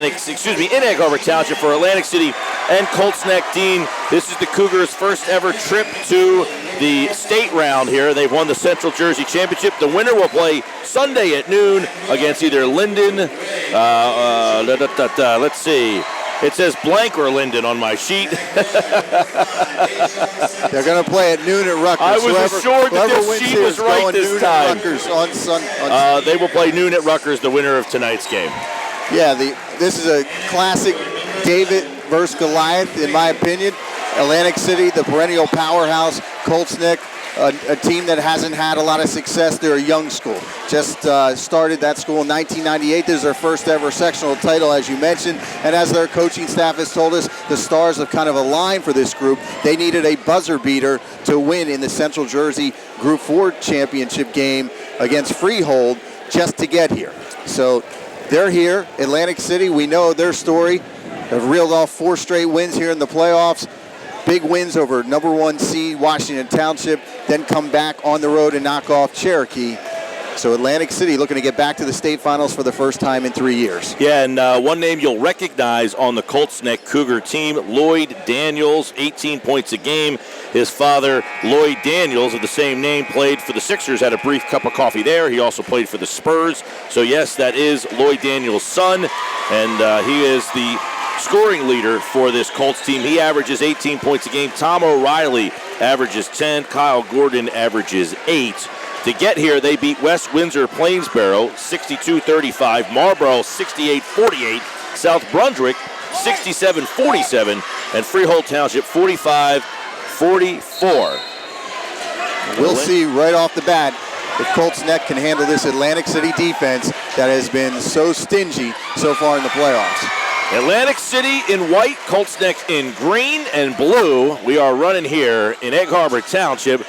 in Egg Harbor Township for Atlantic City and Colts Neck. Dean, this is the Cougars' first ever trip to the state round here. They've won the Central Jersey Championship. The winner will play Sunday at noon against either Linden, let's see. It says blank or Linden on my sheet. They're going to play at noon at Rutgers. I was assured that this sheet was right this time. They will play noon at Rutgers, the winner of tonight's game. Yeah, this is a classic David versus Goliath, in my opinion. Atlantic City, the perennial powerhouse. Colts Neck, a team that hasn't had a lot of success. They're a young school. Just started that school in 1998. This is their first ever sectional title, as you mentioned. And as their coaching staff has told us, the stars have kind of aligned for this group. They needed a buzzer beater to win in the Central Jersey Group 4 championship game against Freehold just to get here. So they're here. Atlantic City, we know their story. They've reeled off 4 straight wins here in the playoffs. Big wins over number 1 seed Washington Township, then come back on the road and knock off Cherokee. So Atlantic City looking to get back to the state finals for the first time in 3 years. Yeah, and one name you'll recognize on the Colts Neck Cougar team, Lloyd Daniels, 18 points a game. His father, Lloyd Daniels, of the same name, played for the Sixers, had a brief cup of coffee there. He also played for the Spurs. So yes, that is Lloyd Daniels' son, and he is the scoring leader for this Colts team. He averages 18 points a game. Tom O'Reilly averages 10. Kyle Gordon averages 8. To get here, they beat West Windsor Plainsboro 62-35, Marlboro 68-48, South Brunswick 67-47, and Freehold Township 45-44. We'll see right off the bat if Colts Neck can handle this Atlantic City defense that has been so stingy so far in the playoffs. Atlantic City in white, Colts Neck in green and blue. We are running here in Egg Harbor Township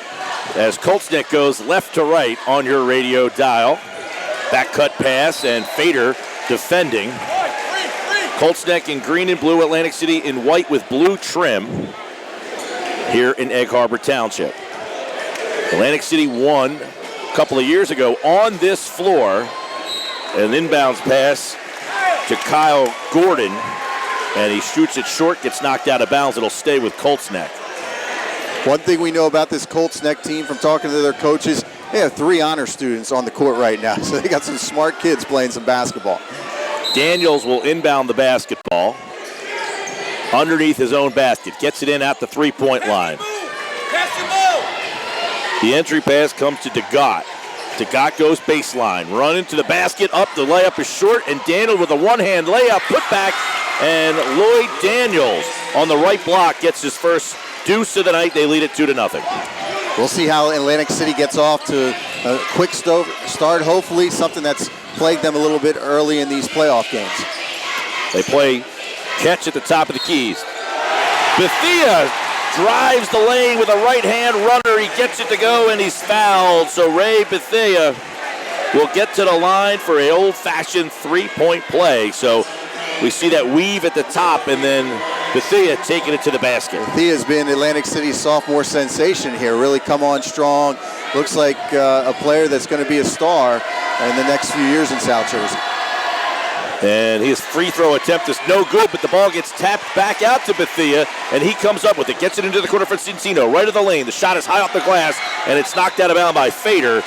as Colts Neck goes left to right on your radio dial. Back cut pass and Fader defending. Colts Neck in green and blue, Atlantic City in white with blue trim here in Egg Harbor Township. Atlantic City won a couple of years ago on this floor. An inbounds pass to Kyle Gordon, and he shoots it short, gets knocked out of bounds. It'll stay with Colts Neck. One thing we know about this Colts Neck team from talking to their coaches, they have 3 honor students on the court right now, so they got some smart kids playing some basketball. Daniels will inbound the basketball underneath his own basket, gets it in at the three-point line. The entry pass comes to DeGott. DeGott goes baseline, run into the basket, up, the layup is short, and Daniel with a one-hand layup, put back, and Lloyd Daniels on the right block gets his first deuce of the night. They lead it 2-0. We'll see how Atlantic City gets off to a quick start, hopefully something that's plagued them a little bit early in these playoff games. They play catch at the top of the keys. Bethia drives the lane with a right-hand runner. He gets it to go, and he's fouled. So Ray Bethia will get to the line for an old-fashioned three-point play. So we see that weave at the top, and then Bethia taking it to the basket. Bethia's been Atlantic City's sophomore sensation here. Really come on strong. Looks like a player that's going to be a star in the next few years in South Jersey. And his free throw attempt is no good, but the ball gets tapped back out to Bethia, and he comes up with it. Gets it into the corner for Cincino, right of the lane. The shot is high off the glass, and it's knocked out of bounds by Fader,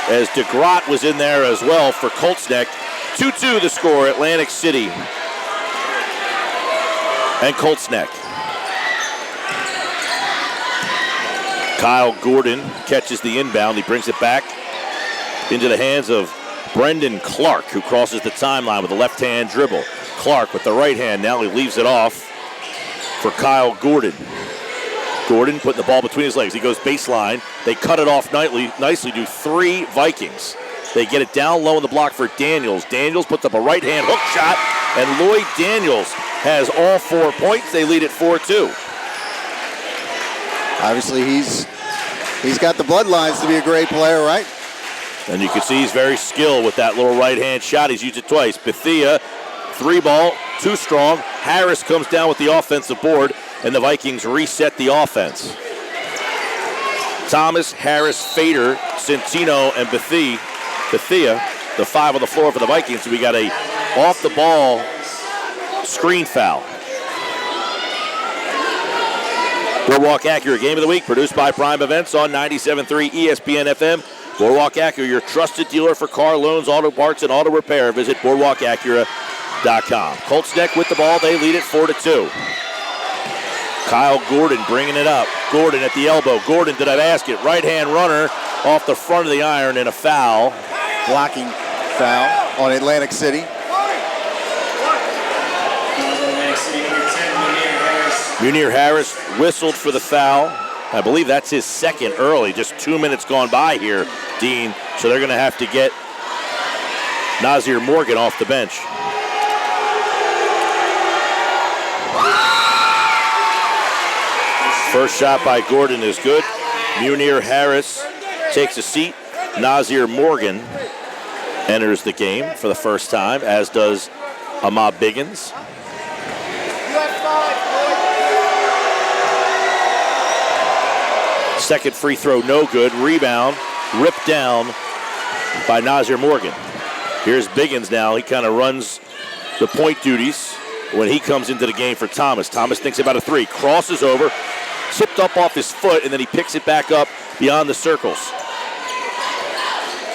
as DeGrott was in there as well for Colts Neck. 2-2 the score, Atlantic City and Colts Neck. Kyle Gordon catches the inbound. He brings it back into the hands of Brendan Clark, who crosses the timeline with a left-hand dribble. Clark with the right hand. Now he leaves it off for Kyle Gordon. Gordon putting the ball between his legs. He goes baseline. They cut it off nicely to 3 Vikings. They get it down low in the block for Daniels. Daniels puts up a right-hand hook shot, and Lloyd Daniels has all 4 points. They lead at 4-2. Obviously, he's got the bloodlines to be a great player, right? And you can see he's very skilled with that little right-hand shot. He's used it twice. Bethia, 3-ball, too strong. Harris comes down with the offensive board, and the Vikings reset the offense. Thomas, Harris, Fader, Centino, and Bethia, the 5 on the floor for the Vikings. So we got a off-the-ball Screen foul. Boardwalk Acura Game of the Week, produced by Prime Events on 97.3 ESPN FM. Boardwalk Acura, your trusted dealer for car loans, auto parts, and auto repair. Visit boardwalkacura.com. Colts Neck with the ball. They lead it 4-2. Kyle Gordon bringing it up. Gordon at the elbow. Gordon to the basket. Right-hand runner off the front of the iron and a foul. Blocking foul on Atlantic City. Munir Harris whistled for the foul. I believe that's his second early. Just 2 minutes gone by here, Dean. So they're going to have to get Nazir Morgan off the bench. First shot by Gordon is good. Munir Harris takes a seat. Nazir Morgan enters the game for the first time, as does Ahmad Biggins. Second free throw, no good. Rebound, ripped down by Nazir Morgan. Here's Biggins now. He kind of runs the point duties when he comes into the game for Thomas. Thomas thinks about a three, crosses over, tipped up off his foot, and then he picks it back up beyond the circles.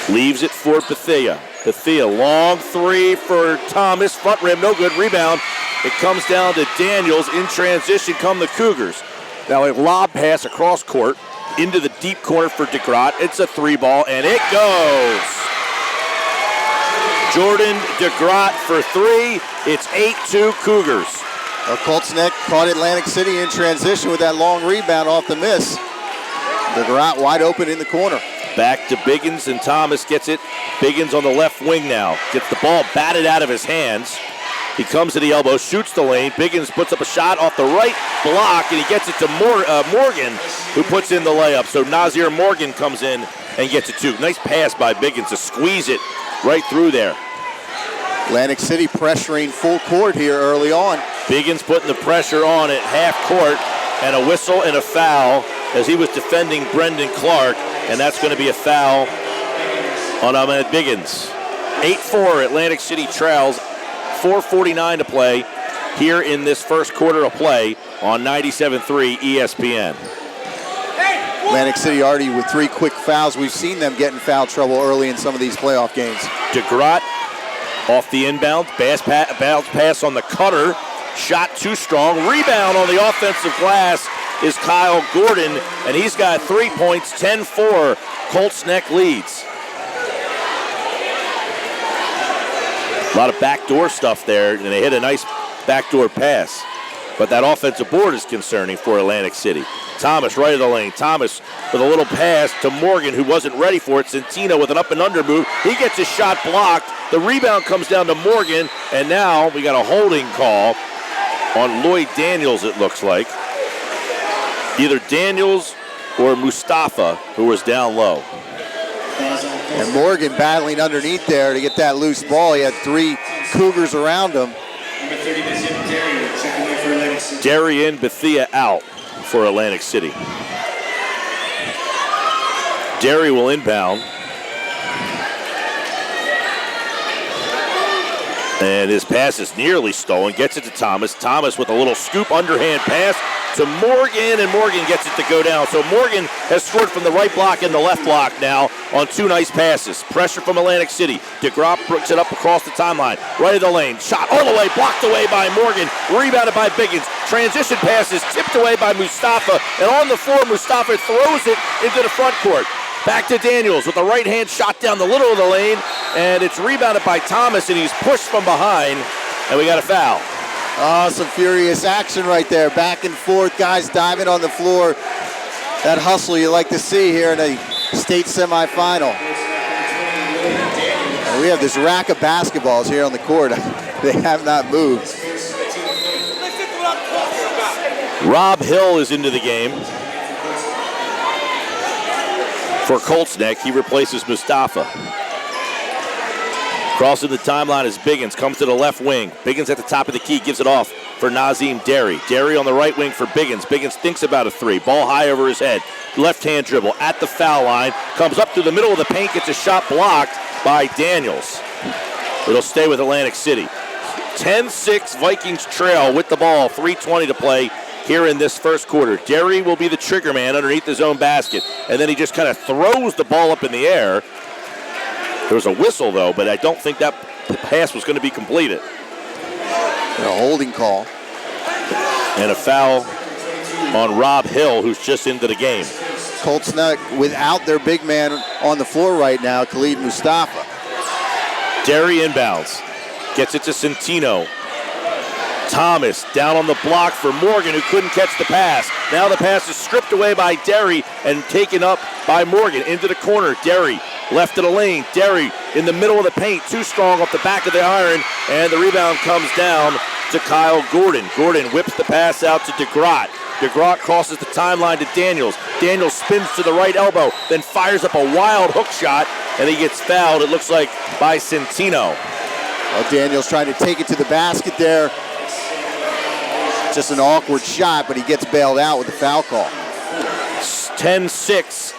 Leaves it for Bethea. Bethea, long three for Thomas. Front rim, no good. Rebound. It comes down to Daniels. In transition come the Cougars. Now a lob pass across court into the deep corner for DeGroat. It's a three ball, and it goes. Jordan DeGroat for three. It's 8-2 Cougars. Colts Neck caught Atlantic City in transition with that long rebound off the miss. DeGroat wide open in the corner. Back to Biggins, and Thomas gets it. Biggins on the left wing now. Gets the ball batted out of his hands. He comes to the elbow, shoots the lane. Biggins puts up a shot off the right block, and he gets it to Morgan, who puts in the layup. So Nazir Morgan comes in and gets it too. Nice pass by Biggins to squeeze it right through there. Atlantic City pressuring full court here early on. Biggins putting the pressure on at half court, and a whistle and a foul as he was defending Brendan Clark, and that's going to be a foul on Ahmed Biggins. 8-4, Atlantic City trails. 4:49 to play here in this first quarter of play on 97.3 ESPN. Atlantic City already with three quick fouls. We've seen them get in foul trouble early in some of these playoff games. DeGroat off the inbound, bounce pass on the cutter, shot too strong. Rebound on the offensive glass is Kyle Gordon, and he's got 3 points, 10-4. Colts Neck leads. A lot of backdoor stuff there, and they hit a nice backdoor pass. But that offensive board is concerning for Atlantic City. Thomas right of the lane. Thomas with a little pass to Morgan, who wasn't ready for it. Centino with an up and under move. He gets his shot blocked. The rebound comes down to Morgan, and now we got a holding call on Lloyd Daniels, it looks like. Either Daniels or Mustafa, who was down low. And Morgan battling underneath there to get that loose ball. He had three Cougars around him. Darian Bethea out for Atlantic City. Derry will inbound. And his pass is nearly stolen. Gets it to Thomas. Thomas with a little scoop underhand pass to Morgan, and Morgan gets it to go down. So Morgan has scored from the right block and the left block now on two nice passes. Pressure from Atlantic City. DeGroat brings it up across the timeline. Right of the lane. Shot all the way. Blocked away by Morgan. Rebounded by Biggins. Transition passes tipped away by Mustafa. And on the floor, Mustafa throws it into the front court. Back to Daniels with a right-hand shot down the middle of the lane, and it's rebounded by Thomas, and he's pushed from behind, and we got a foul. Oh, some furious action right there. Back and forth, guys diving on the floor. That hustle you like to see here in a state semifinal. And we have this rack of basketballs here on the court. They have not moved. Rob Hill is into the game. For Colts Neck, he replaces Mustafa. Crossing the timeline is Biggins, comes to the left wing. Biggins at the top of the key, gives it off for Nazim Derry. Derry on the right wing for Biggins. Biggins thinks about a three. Ball high over his head. Left-hand dribble at the foul line. Comes up through the middle of the paint, gets a shot blocked by Daniels. It'll stay with Atlantic City. 10-6 Vikings trail with the ball. 3:20 to play here in this first quarter. Derry will be the trigger man underneath his own basket. And then he just kind of throws the ball up in the air. There was a whistle, though, but I don't think that pass was going to be completed. And a holding call. And a foul on Rob Hill, who's just into the game. Colts Neck without their big man on the floor right now, Khalid Mustafa. Derry inbounds. Gets it to Centino. Thomas down on the block for Morgan, who couldn't catch the pass. Now the pass is stripped away by Derry and taken up by Morgan. Into the corner, Derry left of the lane. Derry in the middle of the paint, too strong off the back of the iron, and the rebound comes down to Kyle Gordon. Gordon whips the pass out to DeGroat. DeGroat crosses the timeline to Daniels. Daniels spins to the right elbow, then fires up a wild hook shot, and he gets fouled, it looks like, by Centino. Well, Daniels trying to take it to the basket there. Just an awkward shot, but he gets bailed out with the foul call. 10-6,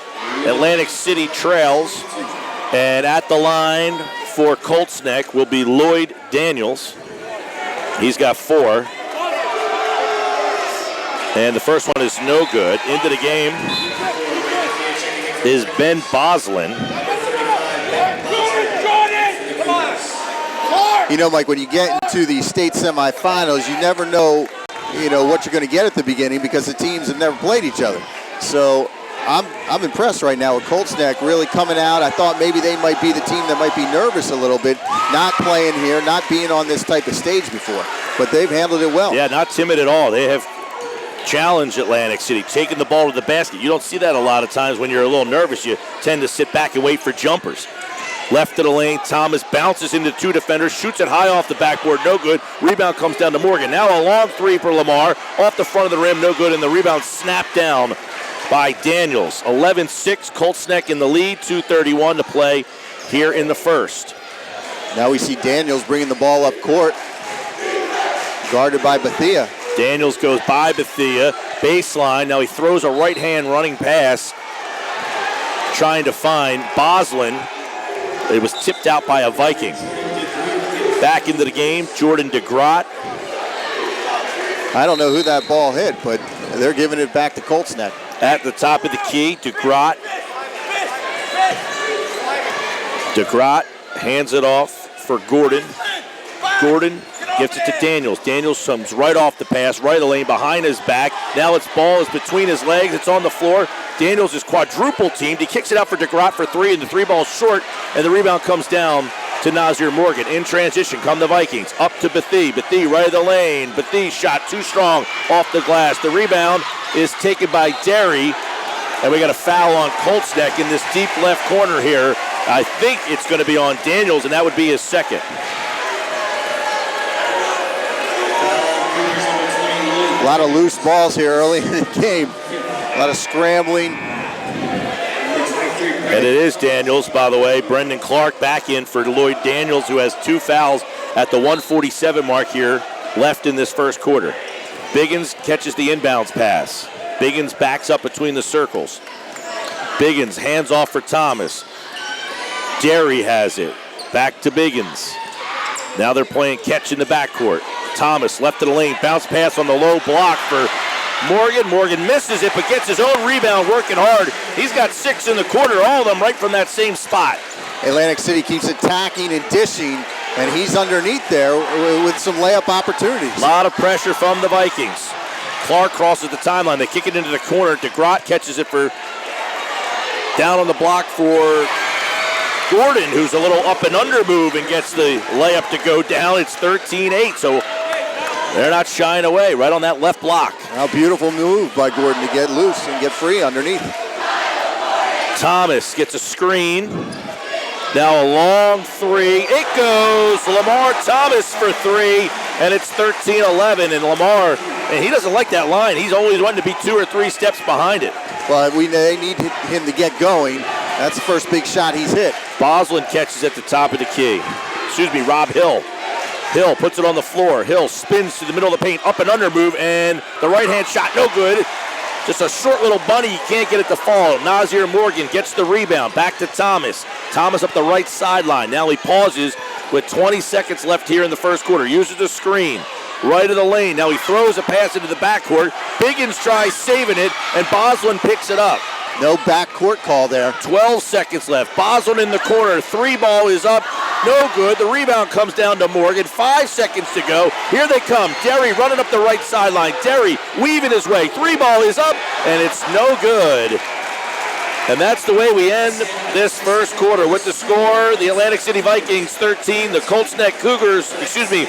Atlantic City trails. And at the line for Colts Neck will be Lloyd Daniels. He's got 4. And the first one is no good. Into the game is Ben Boslin. You know, Mike, when you get into the state semifinals, you never know, what you're going to get at the beginning because the teams have never played each other. So I'm impressed right now with Colts Neck really coming out. I thought maybe they might be the team that might be nervous a little bit, not playing here, not being on this type of stage before. But they've handled it well. Yeah, not timid at all. They have challenged Atlantic City, taking the ball to the basket. You don't see that a lot of times when you're a little nervous. You tend to sit back and wait for jumpers. Left of the lane, Thomas bounces into 2 defenders, shoots it high off the backboard, no good. Rebound comes down to Morgan. Now a long 3 for Lamar, off the front of the rim, no good, and the rebound snapped down by Daniels. 11-6, Colts Neck in the lead, 2:31 to play here in the first. Now we see Daniels bringing the ball up court, guarded by Bethea. Daniels goes by Bethea, baseline. Now he throws a right-hand running pass, trying to find Boslin. It was tipped out by a Viking. Back into the game, Jordan DeGroat. I don't know who that ball hit, but they're giving it back to Colts Neck. At the top of the key, DeGroat. DeGroat hands it off for Gordon. Gordon gets it to Daniels. Daniels comes right off the pass, right of the lane, behind his back. Now its ball is between his legs. It's on the floor. Daniels is quadruple teamed. He kicks it out for DeGroat for 3, and the 3 ball's short, and the rebound comes down to Nazir Morgan. In transition come the Vikings. Up to Bethea. Bethea right of the lane. Bethea shot too strong off the glass. The rebound is taken by Derry, and we got a foul on Colts Neck in this deep left corner here. I think it's going to be on Daniels, and that would be his second. A lot of loose balls here early in the game. A lot of scrambling. And it is Daniels, by the way. Brendan Clark back in for Lloyd Daniels, who has 2 fouls at the 1:47 mark here left in this first quarter. Biggins catches the inbounds pass. Biggins backs up between the circles. Biggins hands off for Thomas. Derry has it. Back to Biggins. Now they're playing catch in the backcourt. Thomas left of the lane. Bounce pass on the low block for Morgan. Morgan misses it, but gets his own rebound, working hard. He's got 6 in the quarter, all of them right from that same spot. Atlantic City keeps attacking and dishing, and he's underneath there with some layup opportunities. A lot of pressure from the Vikings. Clark crosses the timeline. They kick it into the corner. DeGroat catches it for down on the block for Gordon, who's a little up and under move and gets the layup to go down. It's 13-8, so they're not shying away right on that left block. A beautiful move by Gordon to get loose and get free underneath. Thomas gets a screen. Now a long 3. It goes. Lamar Thomas for 3, and it's 13-11. And Lamar, and he doesn't like that line. He's always wanting to be 2 or 3 steps behind it. Well, they need him to get going. That's the first big shot he's hit. Boslin catches at the top of the key. Rob Hill. Hill puts it on the floor. Hill spins to the middle of the paint, up and under move, and the right-hand shot, no good. Just a short little bunny, you can't get it to fall. Nazir Morgan gets the rebound, back to Thomas. Thomas up the right sideline. Now he pauses, with 20 seconds left here in the first quarter. Uses the screen. Right of the lane. Now he throws a pass into the backcourt. Biggins tries saving it, and Boslin picks it up. No backcourt call there. 12 seconds left. Boslin in the corner. 3 ball is up. No good. The rebound comes down to Morgan. 5 seconds to go. Here they come. Derry running up the right sideline. Derry weaving his way. 3 ball is up, and it's no good. And that's the way we end this first quarter with the score. The Atlantic City Vikings 13, the Colts Neck Cougars 13,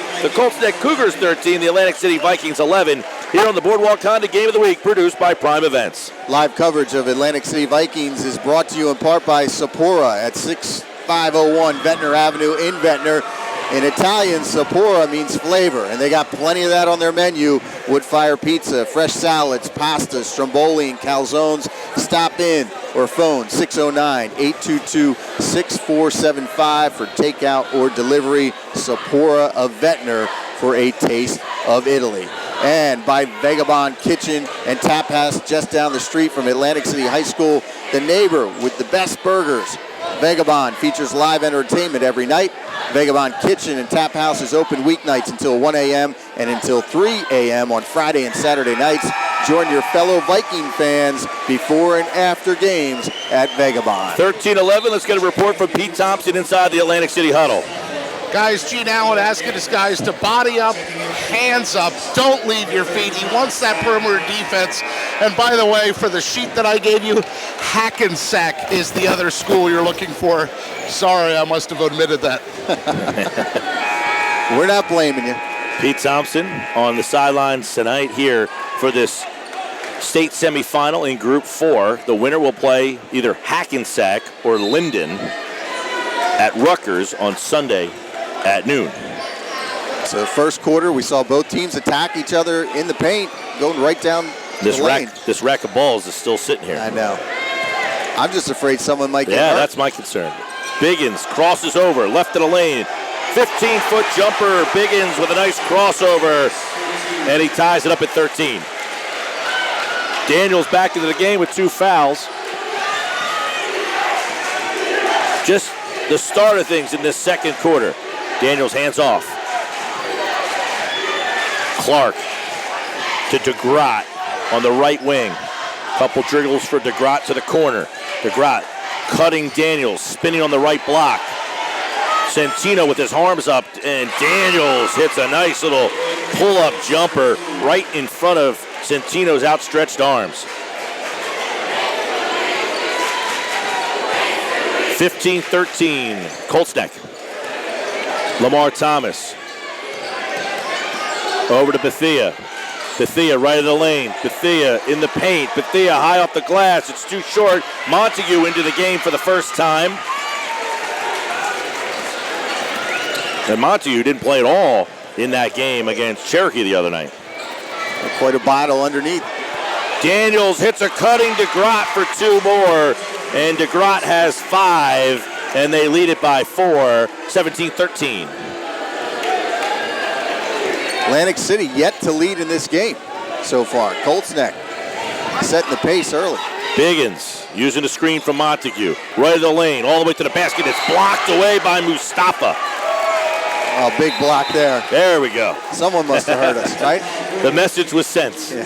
the Atlantic City Vikings 11. Here on the Boardwalk Honda Game of the Week, produced by Prime Events. Live coverage of Atlantic City Vikings is brought to you in part by Sapporo at 6501 Ventnor Avenue in Ventnor. In Italian, Sapporo means flavor, and they got plenty of that on their menu. Wood-fire pizza, fresh salads, pastas, stromboli, and calzones. Stop in or phone 609-822-6475 for takeout or delivery. Sapporo of Ventnor for a taste of Italy. And by Vagabond Kitchen and Tap House just down the street from Atlantic City High School, the neighbor with the best burgers. Vagabond features live entertainment every night. Vagabond Kitchen and Tap House is open weeknights until 1 a.m. and until 3 a.m. on Friday and Saturday nights. Join your fellow Viking fans before and after games at Vagabond. 13-11, let's get a report from Pete Thompson inside the Atlantic City huddle. Guys, Gene Allen asking his guys to body up, hands up, don't leave your feet. He wants that perimeter defense. And by the way, for the sheet that I gave you, Hackensack is the other school you're looking for. Sorry, I must have omitted that. We're not blaming you. Pete Thompson on the sidelines tonight here for this state semifinal in Group 4. The winner will play either Hackensack or Linden at Rutgers on Sunday at noon. So first quarter, we saw both teams attack each other in the paint, going right down the lane. This rack of balls is still sitting here. I know. I'm just afraid someone might get hurt. Yeah, that's my concern. Biggins crosses over, left of the lane. 15-foot jumper. Biggins with a nice crossover, and he ties it up at 13. Daniels back into the game with 2 fouls. Just the start of things in this second quarter. Daniels hands off. Clark to DeGrotte on the right wing. Couple driggles for DeGrotte to the corner. DeGrotte cutting Daniels, spinning on the right block. Centino with his arms up, and Daniels hits a nice little pull-up jumper right in front of Centino's outstretched arms. 15-13, Colts Neck. Lamar Thomas over to Bethea. Bethea right of the lane. Bethea in the paint. Bethea high off the glass. It's too short. Montague into the game for the first time. And Montague didn't play at all in that game against Cherokee the other night. Quite a battle underneath. Daniels hits a cutting DeGrotte for 2 more. And DeGrotte has 5. And they lead it by 4, 17-13. Atlantic City yet to lead in this game so far. Colts Neck setting the pace early. Biggins using the screen from Montague. Right of the lane, all the way to the basket. It's blocked away by Mustafa. Oh, big block there. There we go. Someone must have heard us, right? The message was sent. Yeah.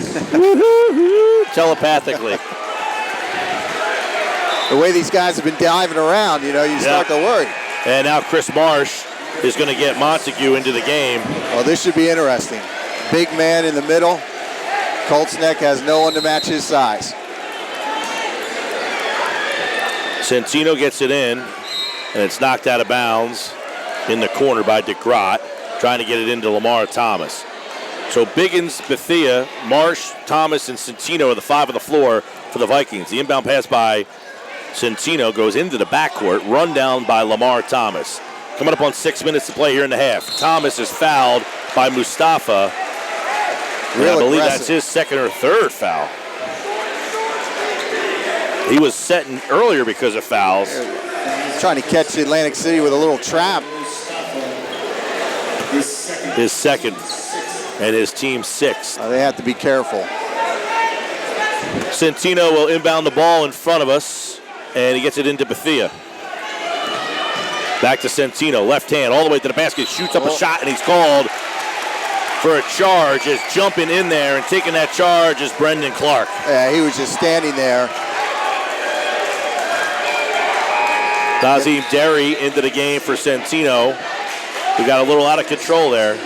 Telepathically. The way these guys have been diving around, you start to worry. And now Chris Marsh is going to get Montague into the game. Well, this should be interesting. Big man in the middle. Colts Neck has no one to match his size. Centino gets it in, and it's knocked out of bounds in the corner by DeGrotte, trying to get it into Lamar Thomas. So Biggins, Bethea, Marsh, Thomas, and Centino are the 5 on the floor for the Vikings. The inbound pass by Centino goes into the backcourt, run down by Lamar Thomas. Coming up on 6 minutes to play here in the half. Thomas is fouled by Mustafa. I believe that's his second or third foul. He was setting earlier because of fouls. Trying to catch Atlantic City with a little trap. His second and his team's 6th. They have to be careful. Centino will inbound the ball in front of us, and he gets it into Bethea. Back to Centino, left hand, all the way to the basket, shoots up a shot, and he's called for a charge. Is jumping in there and taking that charge is Brendan Clark. Yeah, he was just standing there. Nazim Derry into the game for Centino. We got a little out of control there.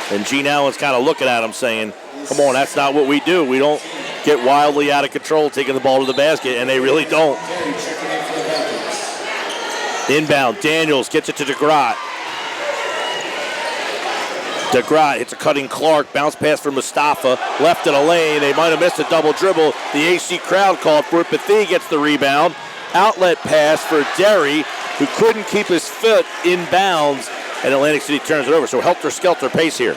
And Gene Allen's kind of looking at him saying, come on, that's not what we do. We don't get wildly out of control taking the ball to the basket, and they really don't. Inbound, Daniels gets it to DeGroat. DeGroat hits a cutting Clark, bounce pass for Mustafa, left in a lane. They might have missed a double dribble. The AC crowd called for it. Bethea gets the rebound. Outlet pass for Derry, who couldn't keep his foot in bounds, and Atlantic City turns it over. So helter-skelter pace here.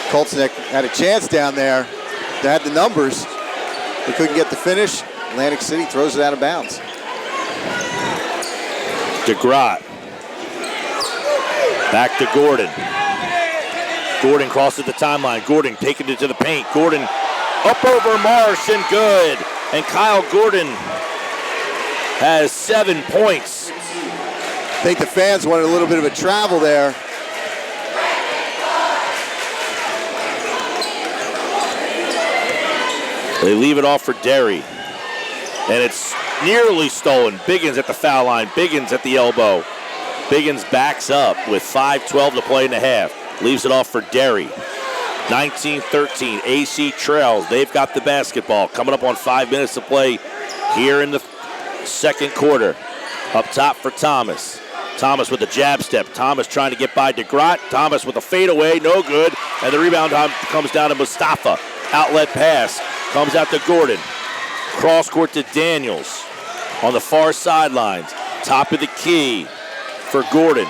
Colts Neck had a chance down there. They had the numbers. They couldn't get the finish. Atlantic City throws it out of bounds. DeGroat. Back to Gordon. Gordon crosses the timeline. Gordon taking it to the paint. Gordon up over Marsh and good. And Kyle Gordon has 7 points. I think the fans wanted a little bit of a travel there. They leave it off for Derry. And it's nearly stolen. Biggins at the foul line. Biggins at the elbow. Biggins backs up with 5:12 to play in the half. Leaves it off for Derry. 19-13. AC trails. They've got the basketball. Coming up on 5 minutes to play here in the second quarter. Up top for Thomas. Thomas with the jab step. Thomas trying to get by DeGroat. Thomas with a fadeaway. No good. And the rebound comes down to Mustafa. Outlet pass. Comes out to Gordon. Cross court to Daniels. On the far sidelines. Top of the key for Gordon.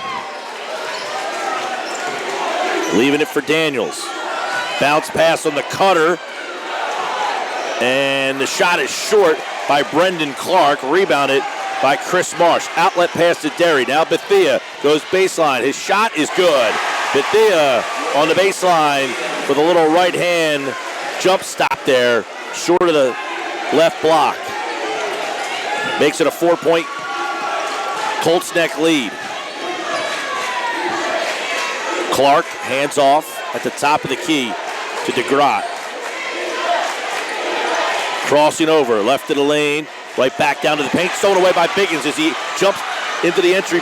Leaving it for Daniels. Bounce pass on the cutter. And the shot is short by Brendan Clark. Rebounded by Chris Marsh. Outlet pass to Derry. Now Bethea goes baseline. His shot is good. Bethea on the baseline with a little right hand jump stop there. Short of the left block. Makes it a 4-point Colts Neck lead. Clark hands off at the top of the key to DeGroat. Crossing over, left of the lane, right back down to the paint. Stolen away by Biggins as he jumps into the entry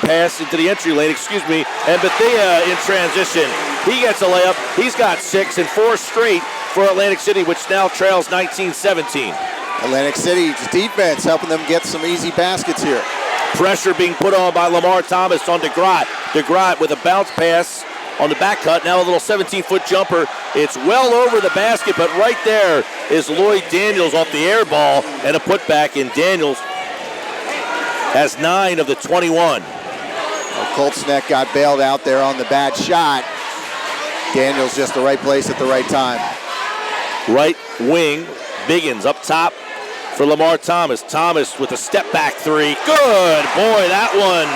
lane, and Bethea in transition. He gets a layup. He's got 6 and 4 straight for Atlantic City, which now trails 19-17. Atlantic City's defense helping them get some easy baskets here. Pressure being put on by Lamar Thomas on DeGroat. DeGroat with a bounce pass on the back cut. Now a little 17-foot jumper. It's well over the basket, but right there is Lloyd Daniels off the air ball and a putback, and Daniels has 9 of the 21. Colts Neck got bailed out there on the bad shot. Daniels just the right place at the right time. Right wing, Biggins up top for Lamar Thomas. Thomas with a step back three. Good, boy, that one.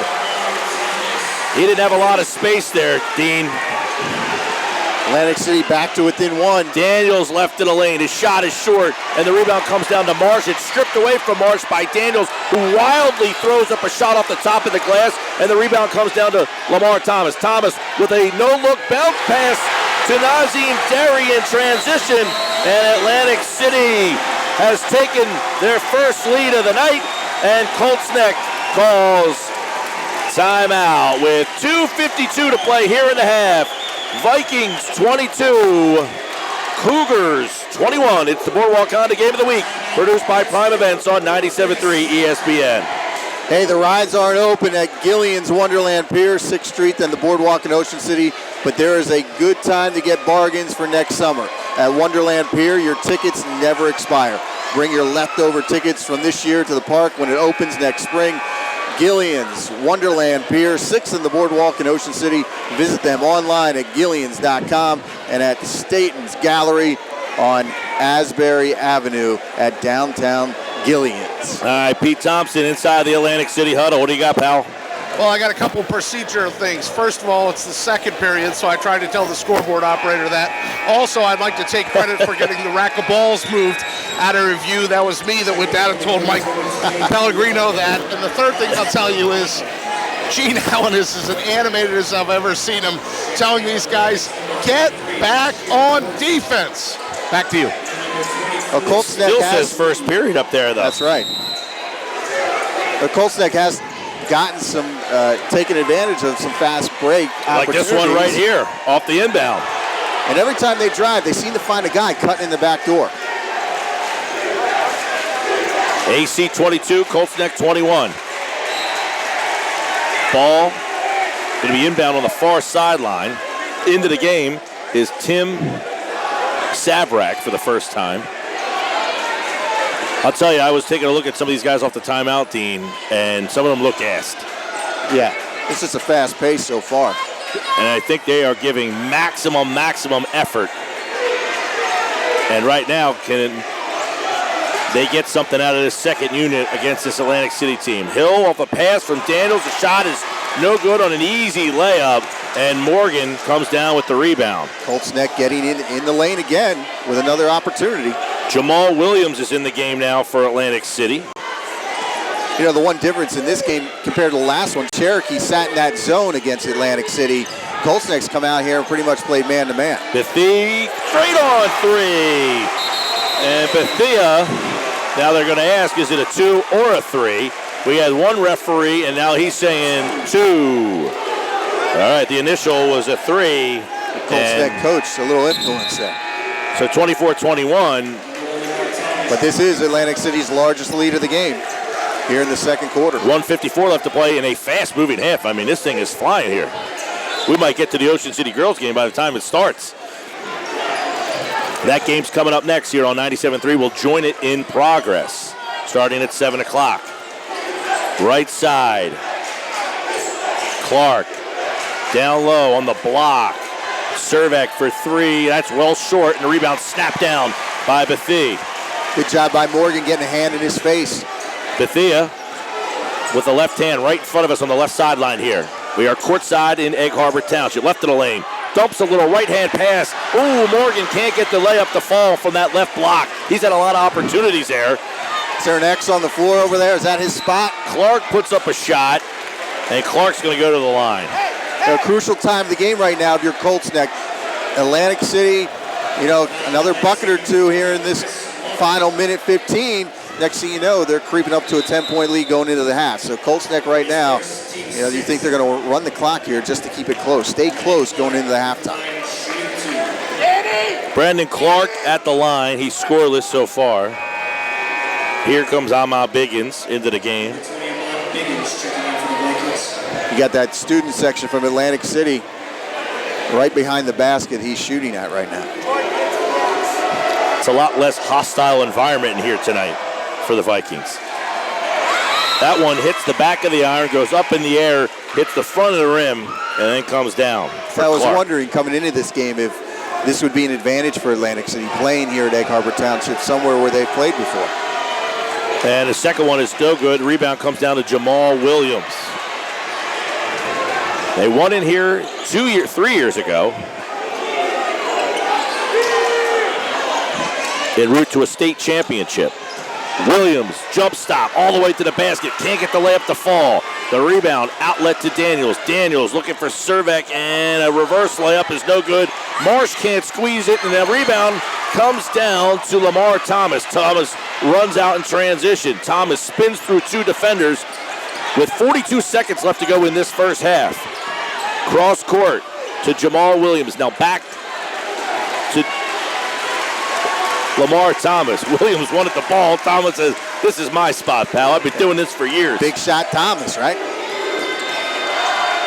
He didn't have a lot of space there, Dean. Atlantic City back to within 1. Daniels left in the lane. His shot is short, and the rebound comes down to Marsh. It's stripped away from Marsh by Daniels, who wildly throws up a shot off the top of the glass, and the rebound comes down to Lamar Thomas. Thomas with a no-look bounce pass to Nazim Derry in transition, and Atlantic City has taken their first lead of the night, and Colts Neck calls timeout with 2:52 to play here in the half. Vikings 22, Cougars 21. It's the Boardwalk Honda Game of the Week, produced by Prime Events on 97.3 ESPN. Hey, the rides aren't open at Gillian's Wonderland Pier, 6th Street, and the Boardwalk in Ocean City, but there is a good time to get bargains for next summer. At Wonderland Pier, your tickets never expire. Bring your leftover tickets from this year to the park when it opens next spring. Gillian's Wonderland Pier, 6th in the Boardwalk in Ocean City. Visit them online at Gillians.com and at Staten's Gallery on Asbury Avenue at downtown Gillian's. All right, Pete Thompson inside the Atlantic City huddle. What do you got, pal? Well, I got a couple procedural things. First of all, it's the second period, so I tried to tell the scoreboard operator that. Also, I'd like to take credit for getting the rack of balls moved out of review. That was me that went down and told Mike Pellegrino that. And the third thing I'll tell you is Gene Allen is as animated as I've ever seen him, telling these guys, get back on defense. Back to you. Well, Colts Neck Still says first period up there, though. That's right. The Colts Neck has gotten some, taken advantage of some fast break Like this one right here, off the inbound. And every time they drive, they seem to find a guy cutting in the back door. AC 22, Colts Neck 21. Ball going to be inbound on the far sideline. Into the game is Tim Savrak for the first time. I'll tell you, I was taking a look at some of these guys off the timeout, Dean, and some of them look gassed. Yeah, this is a fast pace so far. And I think they are giving maximum effort. And right now, can they get something out of this second unit against this Atlantic City team? Hill off a pass from Daniels. The shot is no good on an easy layup. And Morgan comes down with the rebound. Colts Neck getting in the lane again with another opportunity. Jamal Williams is in the game now for Atlantic City. You know, the one difference in this game compared to the last one, Cherokee sat in that zone against Atlantic City. Colts Neck's come out here and pretty much played man-to-man. Bethea, straight on three. And Bethea, now they're going to ask, is it a 2 or a 3? We had one referee, and now he's saying 2. All right, the initial was a 3. The Colts Neck coach, a little influence there. So 24-21. But this is Atlantic City's largest lead of the game here in the second quarter. 1:54 left to play in a fast-moving half. I mean, this thing is flying here. We might get to the Ocean City girls game by the time it starts. That game's coming up next here on 97.3. We'll join it in progress, starting at 7 o'clock. Right side. Clark down low on the block. Cervek for 3. That's well short, and the rebound snapped down by Bethea. Good job by Morgan getting a hand in his face. Bethea with the left hand right in front of us on the left sideline here. We are courtside in Egg Harbor Township. Left of the lane. Dumps a little right-hand pass. Ooh, Morgan can't get the layup to fall from that left block. He's had a lot of opportunities there. Is there an X on the floor over there? Is that his spot? Clark puts up a shot, and Clark's going to go to the line. A crucial time of the game right now if you're Colts Neck. Atlantic City, you know, another bucket or two here in this final minute 15. Next thing you know, they're creeping up to a 10-point lead going into the half. So Colts Neck right now, you know, you think they're going to run the clock here just to keep it close. Stay close going into the halftime. Brandon Clark at the line. He's scoreless so far. Here comes Ahmad Biggins into the game. You got that student section from Atlantic City right behind the basket he's shooting at right now. It's a lot less hostile environment in here tonight for the Vikings. That one hits the back of the iron, goes up in the air, hits the front of the rim, and then comes down. I was Clark. wondering coming into this game if this would be an advantage for Atlantic City playing here at Egg Harbor Township, somewhere where they've played before. And the second one is still good. Rebound comes down to Jamal Williams. They won in here 3 years ago. En route to a state championship. Williams, jump stop, all the way to the basket. Can't get the layup to fall. The rebound, outlet to Daniels. Daniels looking for Cervek, and a reverse layup is no good. Marsh can't squeeze it, and the rebound comes down to Lamar Thomas. Thomas runs out in transition. Thomas spins through 2 defenders with 42 seconds left to go in this first half. Cross court to Jamal Williams. Now back to Lamar Thomas. Williams wanted the ball. Thomas says, this is my spot, pal. I've been doing this for years. Big shot Thomas, right?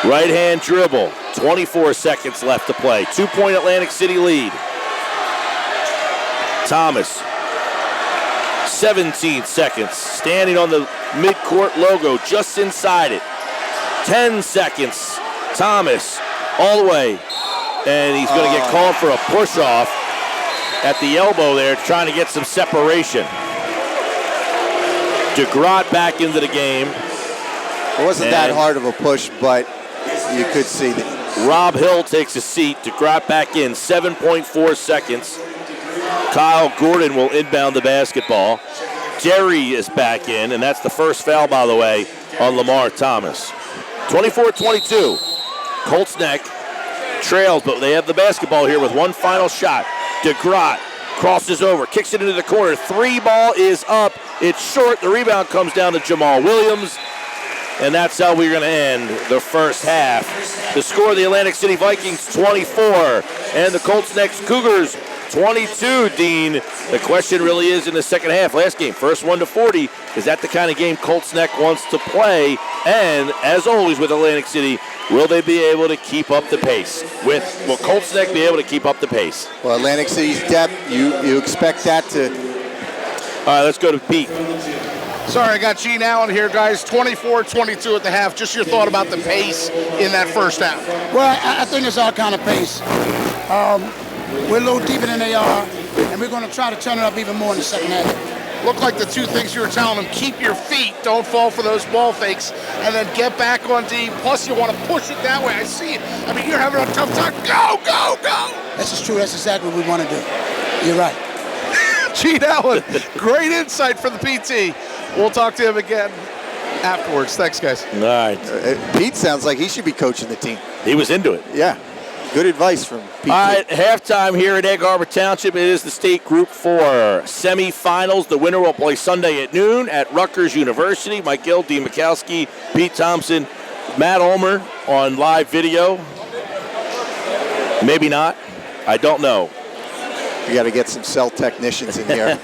Right hand dribble. 24 seconds left to play. 2-point Atlantic City lead. Thomas. 17 seconds. Standing on the midcourt logo just inside it. 10 seconds. Thomas all the way. And he's going to get called for a push-off at the elbow there, trying to get some separation. DeGrott back into the game. It wasn't that hard of a push, but you could see that. Rob Hill takes a seat. DeGrott back in. 7.4 seconds. Kyle Gordon will inbound the basketball. Derry is back in, and that's the first foul, by the way, on Lamar Thomas. 24-22. Colts Neck trails, but they have the basketball here with one final shot. DeGrott crosses over, kicks it into the corner. 3 ball is up. It's short. The rebound comes down to Jamal Williams. And that's how we're going to end the first half. The score, the Atlantic City Vikings 24 and the Colts Neck Cougars 22, Dean. The question really is in the second half. Last game, first 1-40. Is that the kind of game Colts Neck wants to play? And as always with Atlantic City, will they be able to keep up the pace? Will Colts Neck be able to keep up the pace? Well, Atlantic City's depth, you expect that to. All right, let's go to Pete. Sorry, I got Gene Allen here, guys. 24-22 at the half. Just your thought about the pace in that first half. Well, I think it's our kind of pace. We're a little deeper than they are, and we're going to try to turn it up even more in the second half. Look like the two things you were telling them: keep your feet, don't fall for those ball fakes, and then get back on D. Plus, you want to push it that way. I see it. I mean, you're having a tough time. Go, go, go. This is true. That's exactly what we want to do. You're right. Gene Allen, great insight for the PT. We'll talk to him again afterwards. Thanks, guys. All right. Pete sounds like he should be coaching the team. He was into it. Yeah. Good advice from Pete. All right, halftime here at Egg Harbor Township. It is the state Group 4 semifinals. The winner will play Sunday at noon at Rutgers University. Mike Gill, Dean Mikowski, Pete Thompson, Matt Ulmer on live video. Maybe not. I don't know. You got to get some cell technicians in here.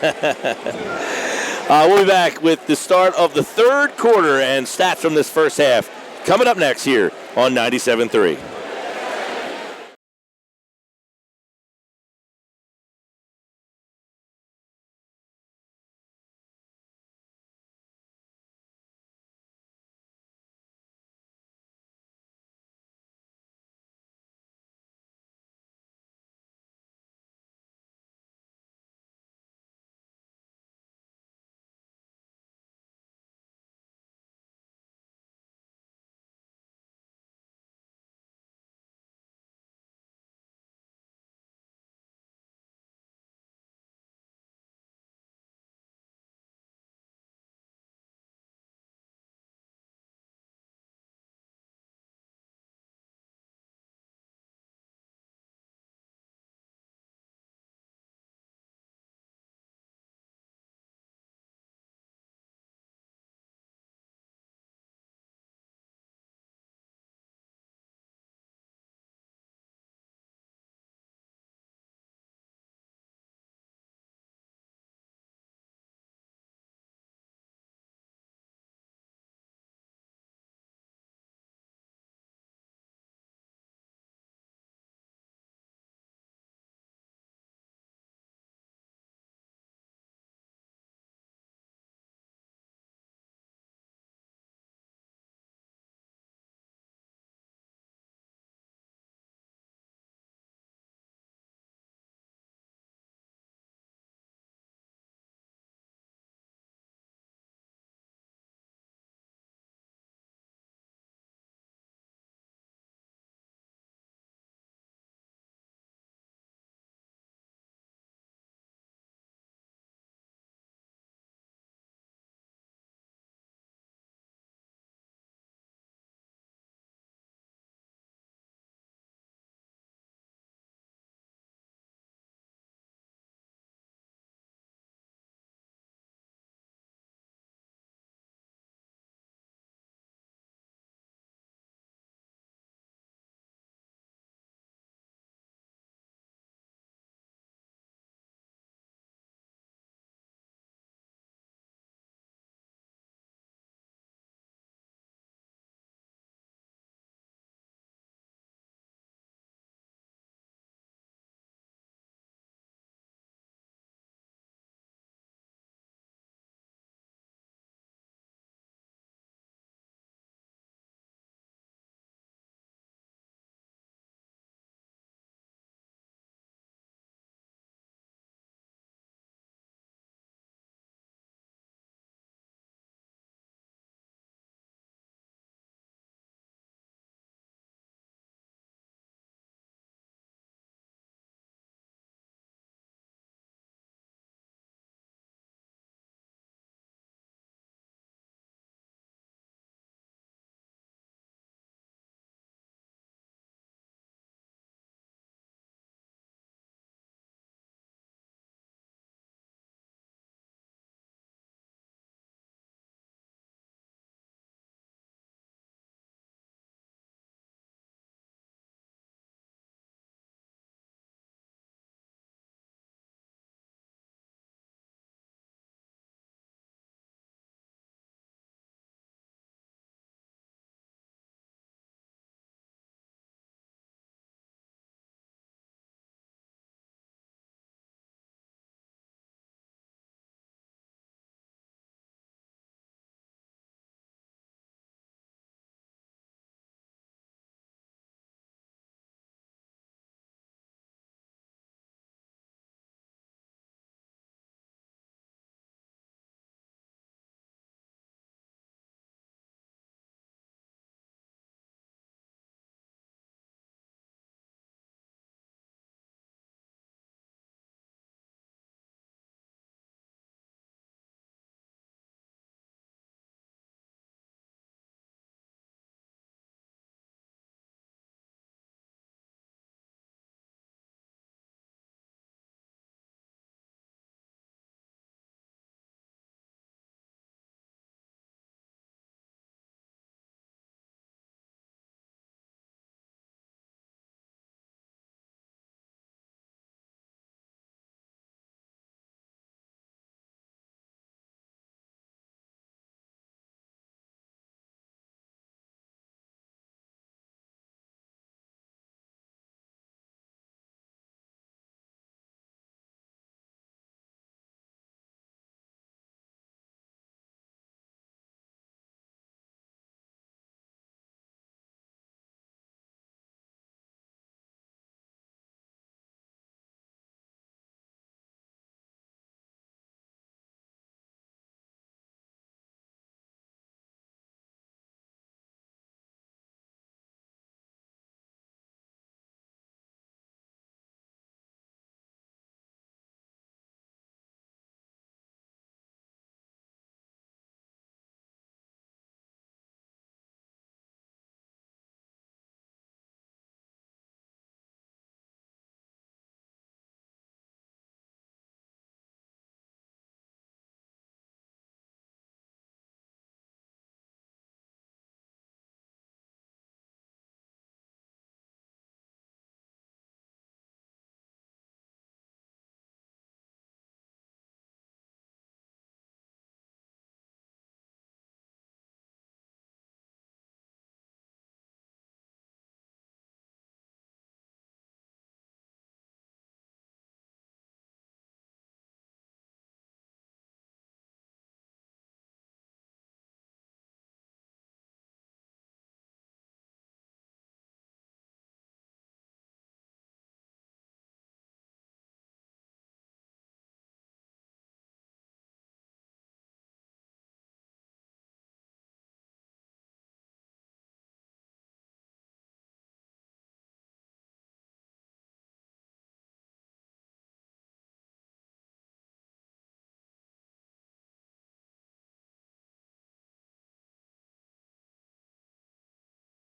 We'll be back with the start of the third quarter and stats from this first half coming up next here on 97.3.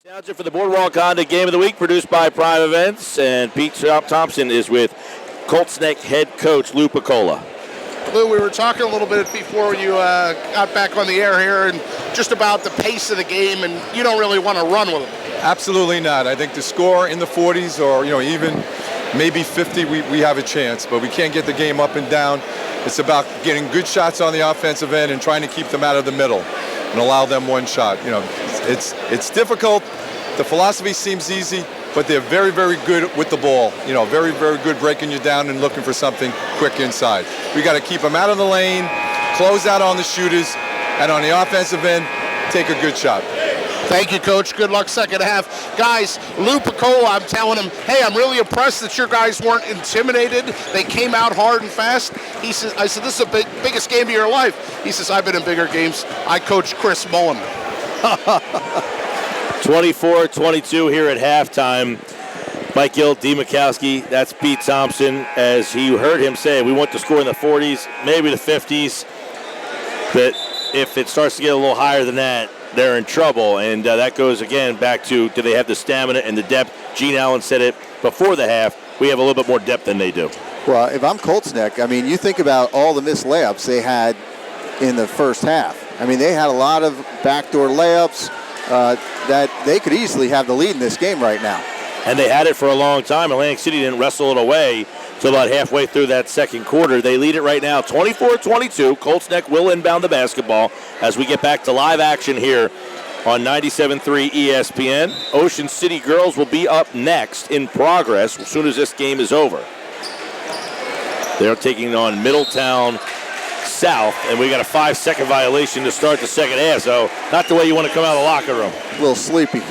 For the Boardwalk Honda Game of the Week, produced by Prime Events, and Pete Thompson is with Colts Neck head coach Lou Piccola. Lou, we were talking a little bit before you got back on the air here, and just about the pace of the game, and you don't really want to run with them. Absolutely not. I think the score in the 40s, or even maybe 50, we have a chance, but we can't get the game up and down. It's about getting good shots on the offensive end and trying to keep them out of the middle and allow them one shot. It's difficult. The philosophy seems easy, but they're very, very good with the ball. Very, very good breaking you down and looking for something quick inside. We got to keep them out of the lane, close out on the shooters, and on the offensive end, take a good shot. Thank you, Coach. Good luck second half. Guys, Lou Piccola, I'm telling him, hey, I'm really impressed that your guys weren't intimidated. They came out hard and fast. I said, this is the biggest game of your life. He says, I've been in bigger games. I coached Chris Mullen. 24-22 here at halftime. Mike Gill, D. Mikowski, that's Pete Thompson. As you heard him say, we want to score in the 40s, maybe the 50s. But if it starts to get a little higher than that, they're in trouble. And that goes, again, back to do they have the stamina and the depth? Gene Allen said it before the half. We have a little bit more depth than they do. Well, if I'm Colts Neck, you think about all the missed layups they had in the first half. They had a lot of backdoor layups that they could easily have the lead in this game right now. And they had it for a long time. Atlantic City didn't wrestle it away until about halfway through that second quarter. They lead it right now, 24-22. Colts Neck will inbound the basketball as we get back to live action here on 97.3 ESPN. Ocean City Girls will be up next in progress as soon as this game is over. They're taking on Middletown South, and we got a 5-second violation to start the second half, so not the way you want to come out of the locker room. A little sleepy.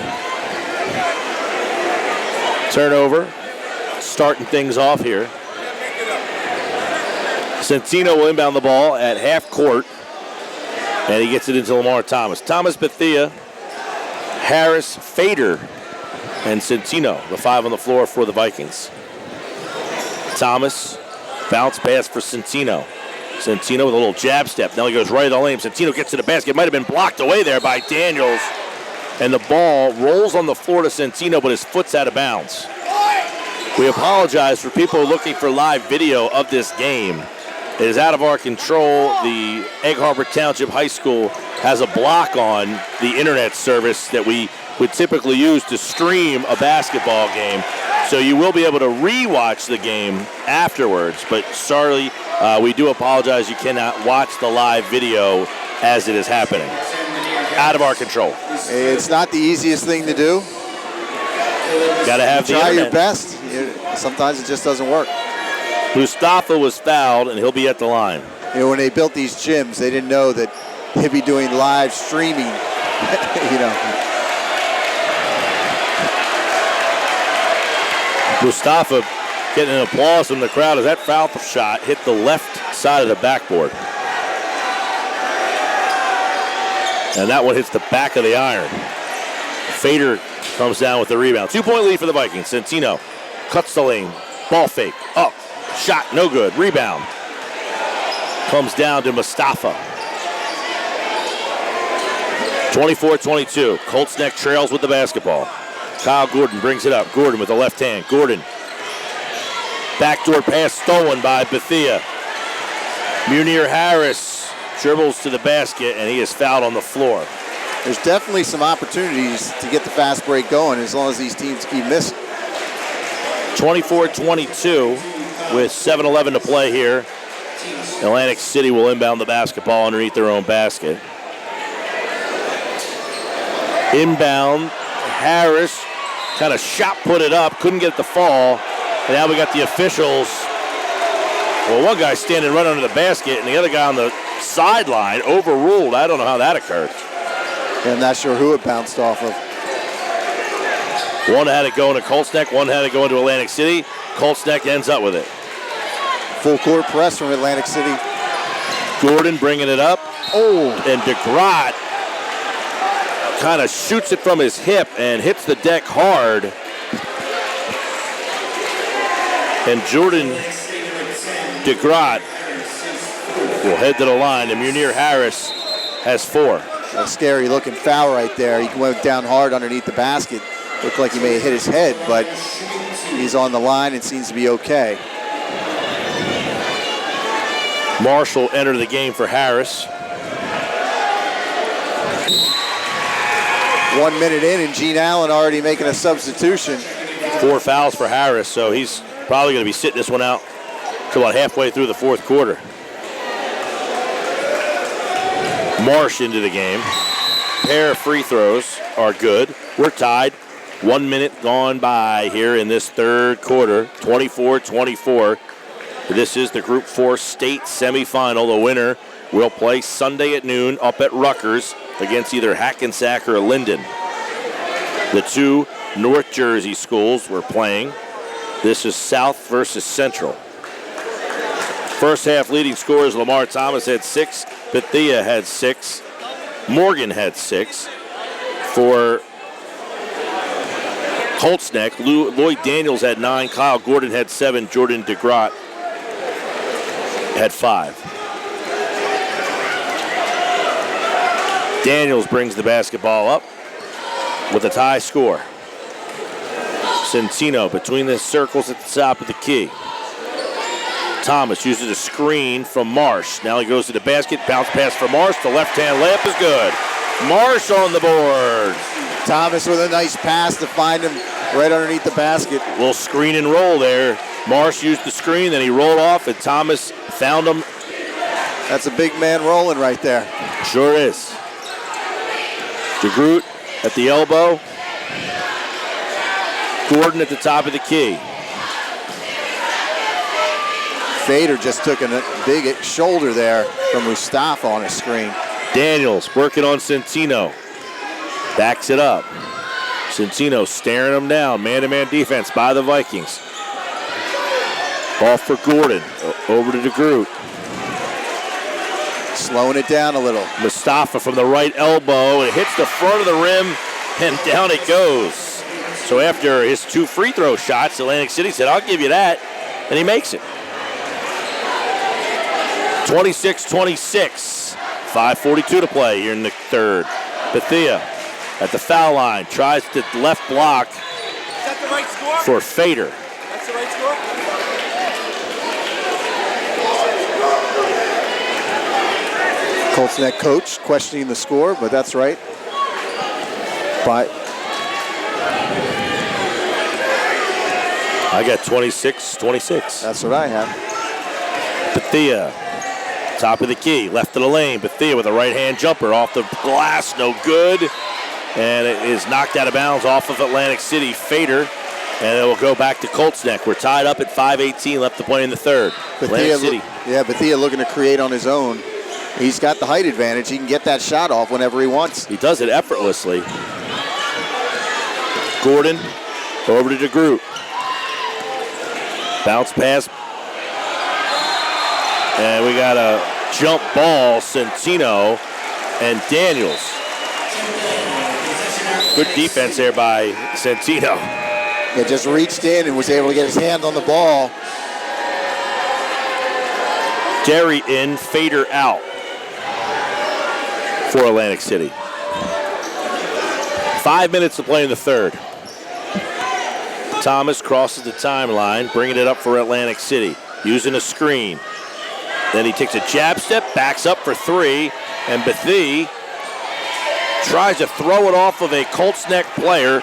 Turnover, starting things off here. Centino will inbound the ball at half court, and he gets it into Lamar Thomas. Thomas, Bethea, Harris, Fader, and Centino, the five on the floor for the Vikings. Thomas, bounce pass for Centino. Centino with a little jab step. Now he goes right of the lane. Centino gets to the basket. Might have been blocked away there by Daniels. And the ball rolls on the floor to Centino, but his foot's out of bounds. We apologize for people looking for live video of this game. It is out of our control. The Egg Harbor Township High School has a block on the internet service that we would typically use to stream a basketball game. So you will be able to re-watch the game afterwards. But sorry, we do apologize. You cannot watch the live video as it is happening. Out of our control. It's not the easiest thing to do. Got to have the Try internet. your best. Sometimes it just doesn't work. Mustafa was fouled, and he'll be at the line. When they built these gyms, they didn't know that he'd be doing live streaming. Mustafa getting an applause from the crowd as that foul shot hit the left side of the backboard. And that one hits the back of the iron. Fader comes down with the rebound. 2-point lead for the Vikings. Centino cuts the lane. Ball fake. Up. Shot. No good. Rebound. Comes down to Mustafa. 24-22. Colts Neck trails with the basketball. Kyle Gordon brings it up. Gordon with the left hand. Gordon. Backdoor pass stolen by Bethea. Munir Harris dribbles to the basket, and he is fouled on the floor. There's definitely some opportunities to get the fast break going as long as these teams keep missing. 24-22 with 7:11 to play here. Atlantic City will inbound the basketball underneath their own basket. Inbound, Harris kind of shot put it up, couldn't get the fall. And now we got the officials. Well, one guy standing right under the basket and the other guy on the sideline overruled. I don't know how that occurred. I'm not sure who it bounced off of. One had it going to Colts Neck, one had it going to Atlantic City. Colts Neck ends up with it. Full court press from Atlantic City. Gordon bringing it up. Oh, and DeGrott kind of shoots it from his hip and hits the deck hard. And Jordan DeGrott will head to the line, and Munir Harris has 4. A scary looking foul right there. He went down hard underneath the basket. Looked like he may have hit his head, but he's on the line and seems to be okay. Marshall entered the game for Harris. 1 minute in, and Gene Allen already making a substitution. 4 fouls for Harris, so he's probably going to be sitting this one out to about halfway through the fourth quarter. Marsh into the game. Pair of free throws are good. We're tied. 1 minute gone by here in this third quarter. 24-24. This is the Group 4 state semifinal. The winner will play Sunday at noon up at Rutgers against either Hackensack or Linden. The two North Jersey schools were playing. This is South versus Central. First half leading scorers, Lamar Thomas had 6. Bethia had 6. Morgan had 6. For Colts Neck, Lloyd Daniels had 9. Kyle Gordon had 7. Jordan DeGrott had 5. Daniels brings the basketball up with a tie score. Centino between the circles at the top of the key. Thomas uses a screen from Marsh. Now he goes to the basket. Bounce pass for Marsh. The left-hand layup is good. Marsh on the board. Thomas with a nice pass to find him right underneath the basket. Little screen and roll there. Marsh used the screen, then he rolled off, and Thomas found him. That's a big man rolling right there. Sure is. DeGroote at the elbow. Gordon at the top of the key. Fader just took a big shoulder there from Mustafa on his screen. Daniels working on Centino. Backs it up. Centino staring him down. Man-to-man defense by the Vikings. Ball for Gordon. Over to DeGroote. Slowing it down a little. Mustafa from the right elbow. It hits the front of the rim, and down it goes. So after his 2 free throw shots, Atlantic City said, I'll give you that. And he makes it. 26-26. 5:42 to play here in the third. Bethia at the foul line. Tries to left block. Is that the right score? For Fader. That's the right score? Colts Neck coach questioning the score, but that's right. But I got 26-26. That's what I have. Bethia, top of the key, left of the lane. Bethia with a right-hand jumper off the glass, no good. And it is knocked out of bounds off of Atlantic City. Fader, and it will go back to Colts Neck. We're tied up at 5:18 left to play in the third. Atlantic City. Bethia looking to create on his own. He's got the height advantage. He can get that shot off whenever he wants. He does it effortlessly. Gordon over to DeGroote. Bounce pass. And we got a jump ball, Centino and Daniels. Good defense there by Centino. He just reached in and was able to get his hand on the ball. Derry in, Fader out for Atlantic City. 5 minutes to play in the third. Thomas crosses the timeline, bringing it up for Atlantic City, using a screen. Then he takes a jab step, backs up for 3, and Bethea tries to throw it off of a Colts Neck player,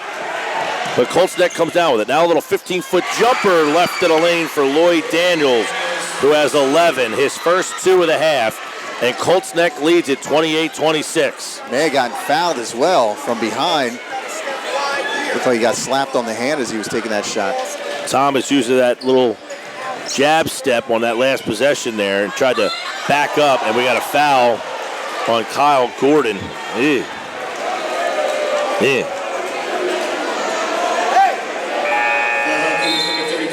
but Colts Neck comes down with it. Now a little 15-foot jumper left of the lane for Lloyd Daniels, who has 11, his first 2 of the half, and Colts Neck leads at 28-26. May have gotten fouled as well from behind. Looked like he got slapped on the hand as he was taking that shot. Thomas uses that little jab step on that last possession there and tried to back up, and we got a foul on Kyle Gordon.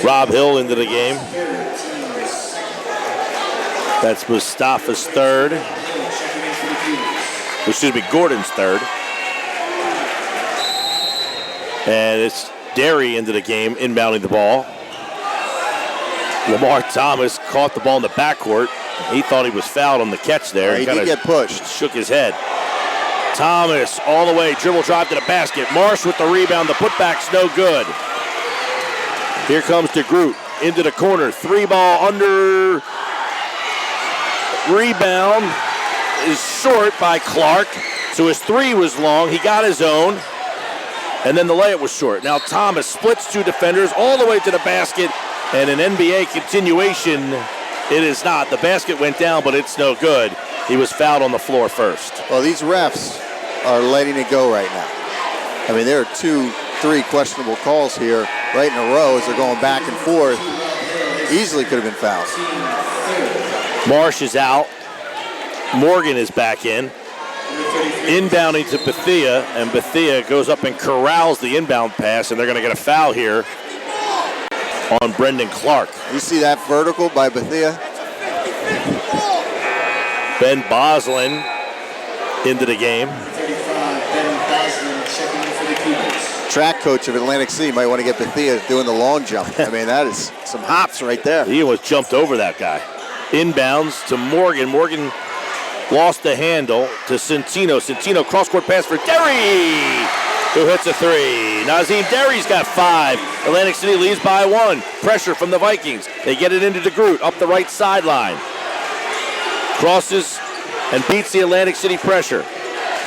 Rob Hill into the game. That's Mustafa's third. Excuse me, Gordon's third. And it's Derry into the game, inbounding the ball. Lamar Thomas caught the ball in the backcourt. He thought he was fouled on the catch there. He did get pushed. Shook his head. Thomas all the way, dribble drive to the basket. Marsh with the rebound. The putback's no good. Here comes DeGroot into the corner. 3-ball under. Rebound is short by Clark. So his 3 was long. He got his own. And then the layup was short. Now Thomas splits 2 defenders all the way to the basket. And an NBA continuation, it is not. The basket went down, but it's no good. He was fouled on the floor first. Well, these refs are letting it go right now. I mean, there are 2-3 questionable calls here right in a row as they're going back and forth. Easily could have been fouls. Marsh is out. Morgan is back in. Inbounding to Bethea, and Bethea goes up and corrals the inbound pass, and they're going to get a foul here on Brendan Clark. You see that vertical by Bethea? Ben Boslin into the game. Track coach of Atlantic City might want to get Bethea doing the long jump. I mean, that is some hops right there. He almost jumped over that guy. Inbounds to Morgan. Morgan lost the handle to Centino. Centino cross-court pass for Derry, who hits a 3. Nazim Derry's got 5. Atlantic City leads by 1. Pressure from the Vikings. They get it into DeGroot up the right sideline. Crosses and beats the Atlantic City pressure.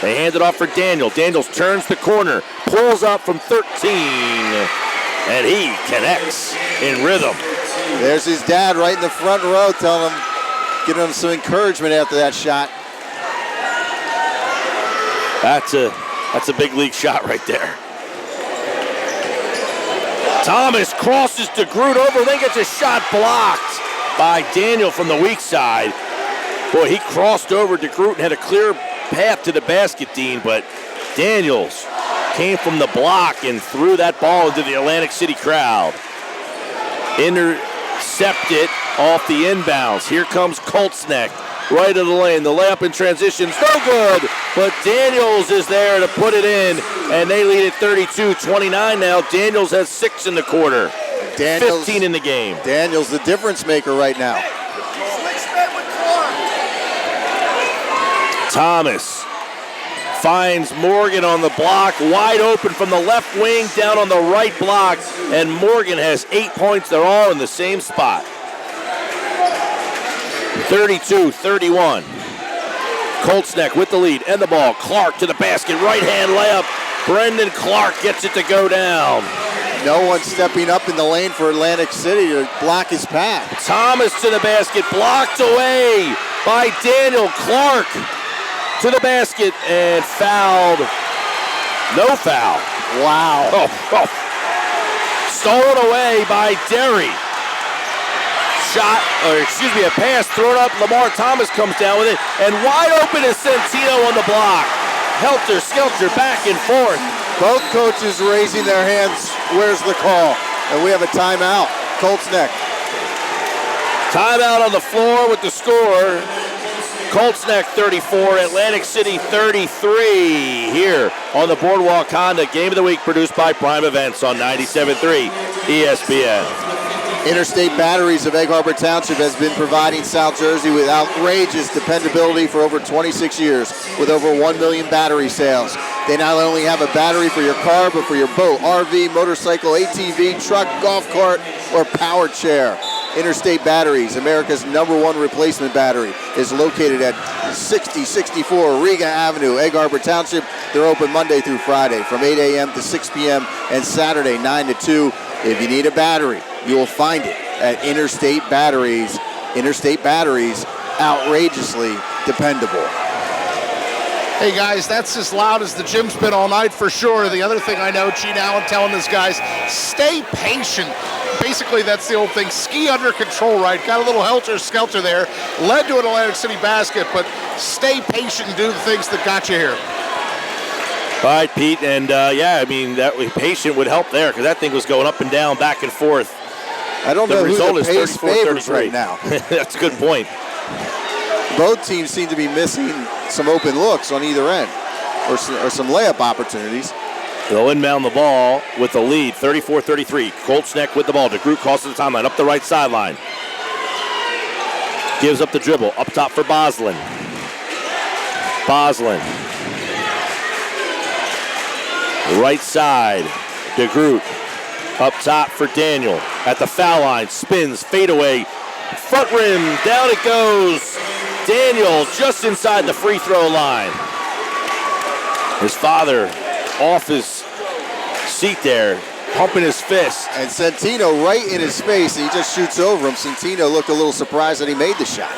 They hand it off for Daniel. Daniels turns the corner, pulls up from 13, and he connects in rhythm. There's his dad right in the front row telling him, giving him some encouragement after that shot. That's a big league shot right there. Thomas crosses DeGroot over, then gets a shot blocked by Daniel from the weak side. Boy, he crossed over DeGroot and had a clear path to the basket, Dean, but Daniels came from the block and threw that ball into the Atlantic City crowd. Intercepted off the inbounds. Here comes Colts neck, right of the lane. The layup in transition is no good, but Daniels is there to put it in, and they lead at 32-29 now. Daniels has 6 in the quarter, 15 in the game. Daniels the difference maker right now. Thomas finds Morgan on the block, wide open from the left wing down on the right block, and Morgan has 8 points. They're all in the same spot. 32-31. Colts neck with the lead and the ball. Clark to the basket, right-hand layup. Brendan Clark gets it to go down. No one stepping up in the lane for Atlantic City to block his path. Thomas to the basket, blocked away by Daniel. Clark to the basket and fouled. No foul. Wow. Stolen away by Derry. A pass thrown up. Lamar Thomas comes down with it, and wide open is Centino on the block. Helter skelter back and forth. Both coaches raising their hands. Where's the call? And we have a timeout. Colts neck. Timeout on the floor with the score. Colts neck 34, Atlantic City 33 here on the Boardwalk Honda Game of the Week, produced by Prime Events on 97.3 ESPN. Interstate Batteries of Egg Harbor Township has been providing South Jersey with outrageous dependability for over 26 years, with over 1 million battery sales. They not only have a battery for your car, but for your boat, RV, motorcycle, ATV, truck, golf cart, or power chair. Interstate Batteries, America's #1 replacement battery, is located at 6064 Riga Avenue, Egg Harbor Township. They're open Monday through Friday from 8 a.m. to 6 p.m. and Saturday 9 to 2. If you need a battery, you will find it at Interstate Batteries. Interstate Batteries, outrageously dependable. Hey guys, that's as loud as the gym's been all night for sure. The other thing I know, Gene Allen telling his guys, stay patient. Basically, that's the old thing. Ski under control, right? Got a little helter-skelter there. Led to an Atlantic City basket, but stay patient and do the things that got you here. All right, Pete, and that patient would help there because that thing was going up and down, back and forth. I don't know who the pace favors right now. That's a good point. Both teams seem to be missing some open looks on either end, or some layup opportunities. They'll inbound the ball with the lead, 34-33. Colts neck with the ball. DeGroot crosses the timeline, up the right sideline. Gives up the dribble, up top for Boslin. Boslin Right side, DeGroot. Up top for Daniel. At the foul line, spins, fadeaway. Front rim, down it goes. Daniel just inside the free throw line. His father off his seat there, pumping his fist. And Centino right in his face, and he just shoots over him. Centino looked a little surprised that he made the shot.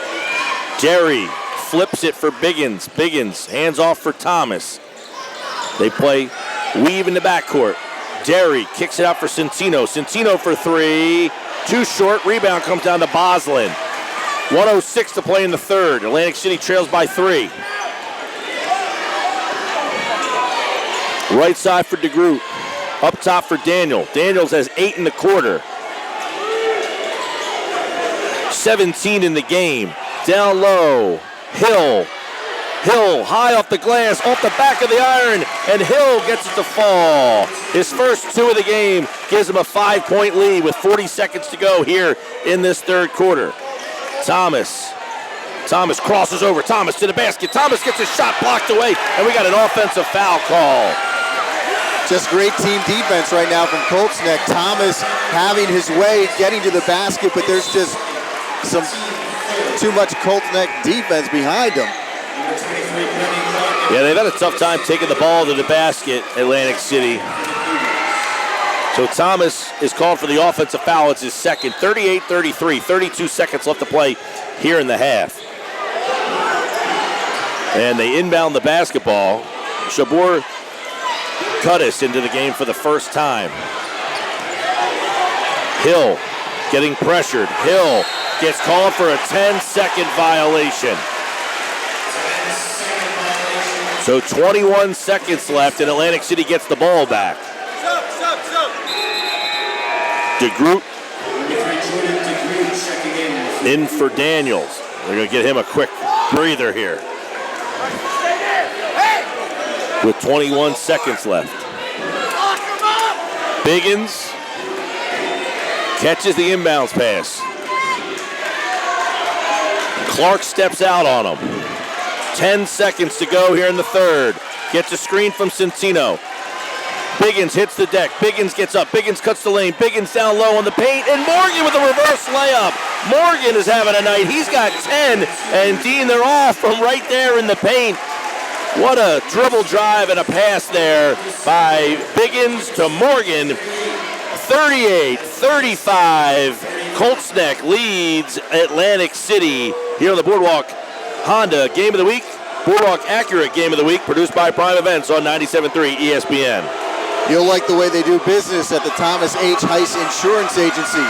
Jerry flips it for Biggins. Biggins hands off for Thomas. They play weave in the backcourt. Derry kicks it out for Centino. Centino for three. Too short. Rebound comes down to Boslin. 1:06 to play in the third. Atlantic City trails by 3. Right side for DeGroot. Up top for Daniel. Daniels has 8 in the quarter. 17 in the game. Down low. Hill. Hill high off the glass, off the back of the iron, and Hill gets it to fall. His first 2 of the game gives him a 5-point lead with 40 seconds to go here in this third quarter. Thomas crosses over. Thomas to the basket. Thomas gets his shot blocked away, and we got an offensive foul call. Just great team defense right now from Colts Neck. Thomas having his way, getting to the basket, but there's just too much Colts Neck defense behind him. Yeah, they've had a tough time taking the ball to the basket, Atlantic City. So Thomas is called for the offensive foul. It's his second. 38-33, 32 seconds left to play here in the half. And they inbound the basketball. Shabor Cudis into the game for the first time. Hill getting pressured. Hill gets called for a 10-second violation. So 21 seconds left, and Atlantic City gets the ball back. DeGroot in for Daniels. They're going to get him a quick breather here. With 21 seconds left. Biggins catches the inbounds pass. Clark steps out on him. 10 seconds to go here in the third. Gets a screen from Centino. Biggins hits the deck. Biggins gets up. Biggins cuts the lane. Biggins down low on the paint. And Morgan with a reverse layup. Morgan is having a night. He's got 10. And Dean, they're all from right there in the paint. What a dribble drive and a pass there by Biggins to Morgan. 38-35. Colts Neck leads Atlantic City here on the Boardwalk Honda Game of the Week. Boardwalk Accurate Game of the Week, produced by Prime Events on 97.3 ESPN. You'll like the way they do business at the Thomas H. Heiss Insurance Agency.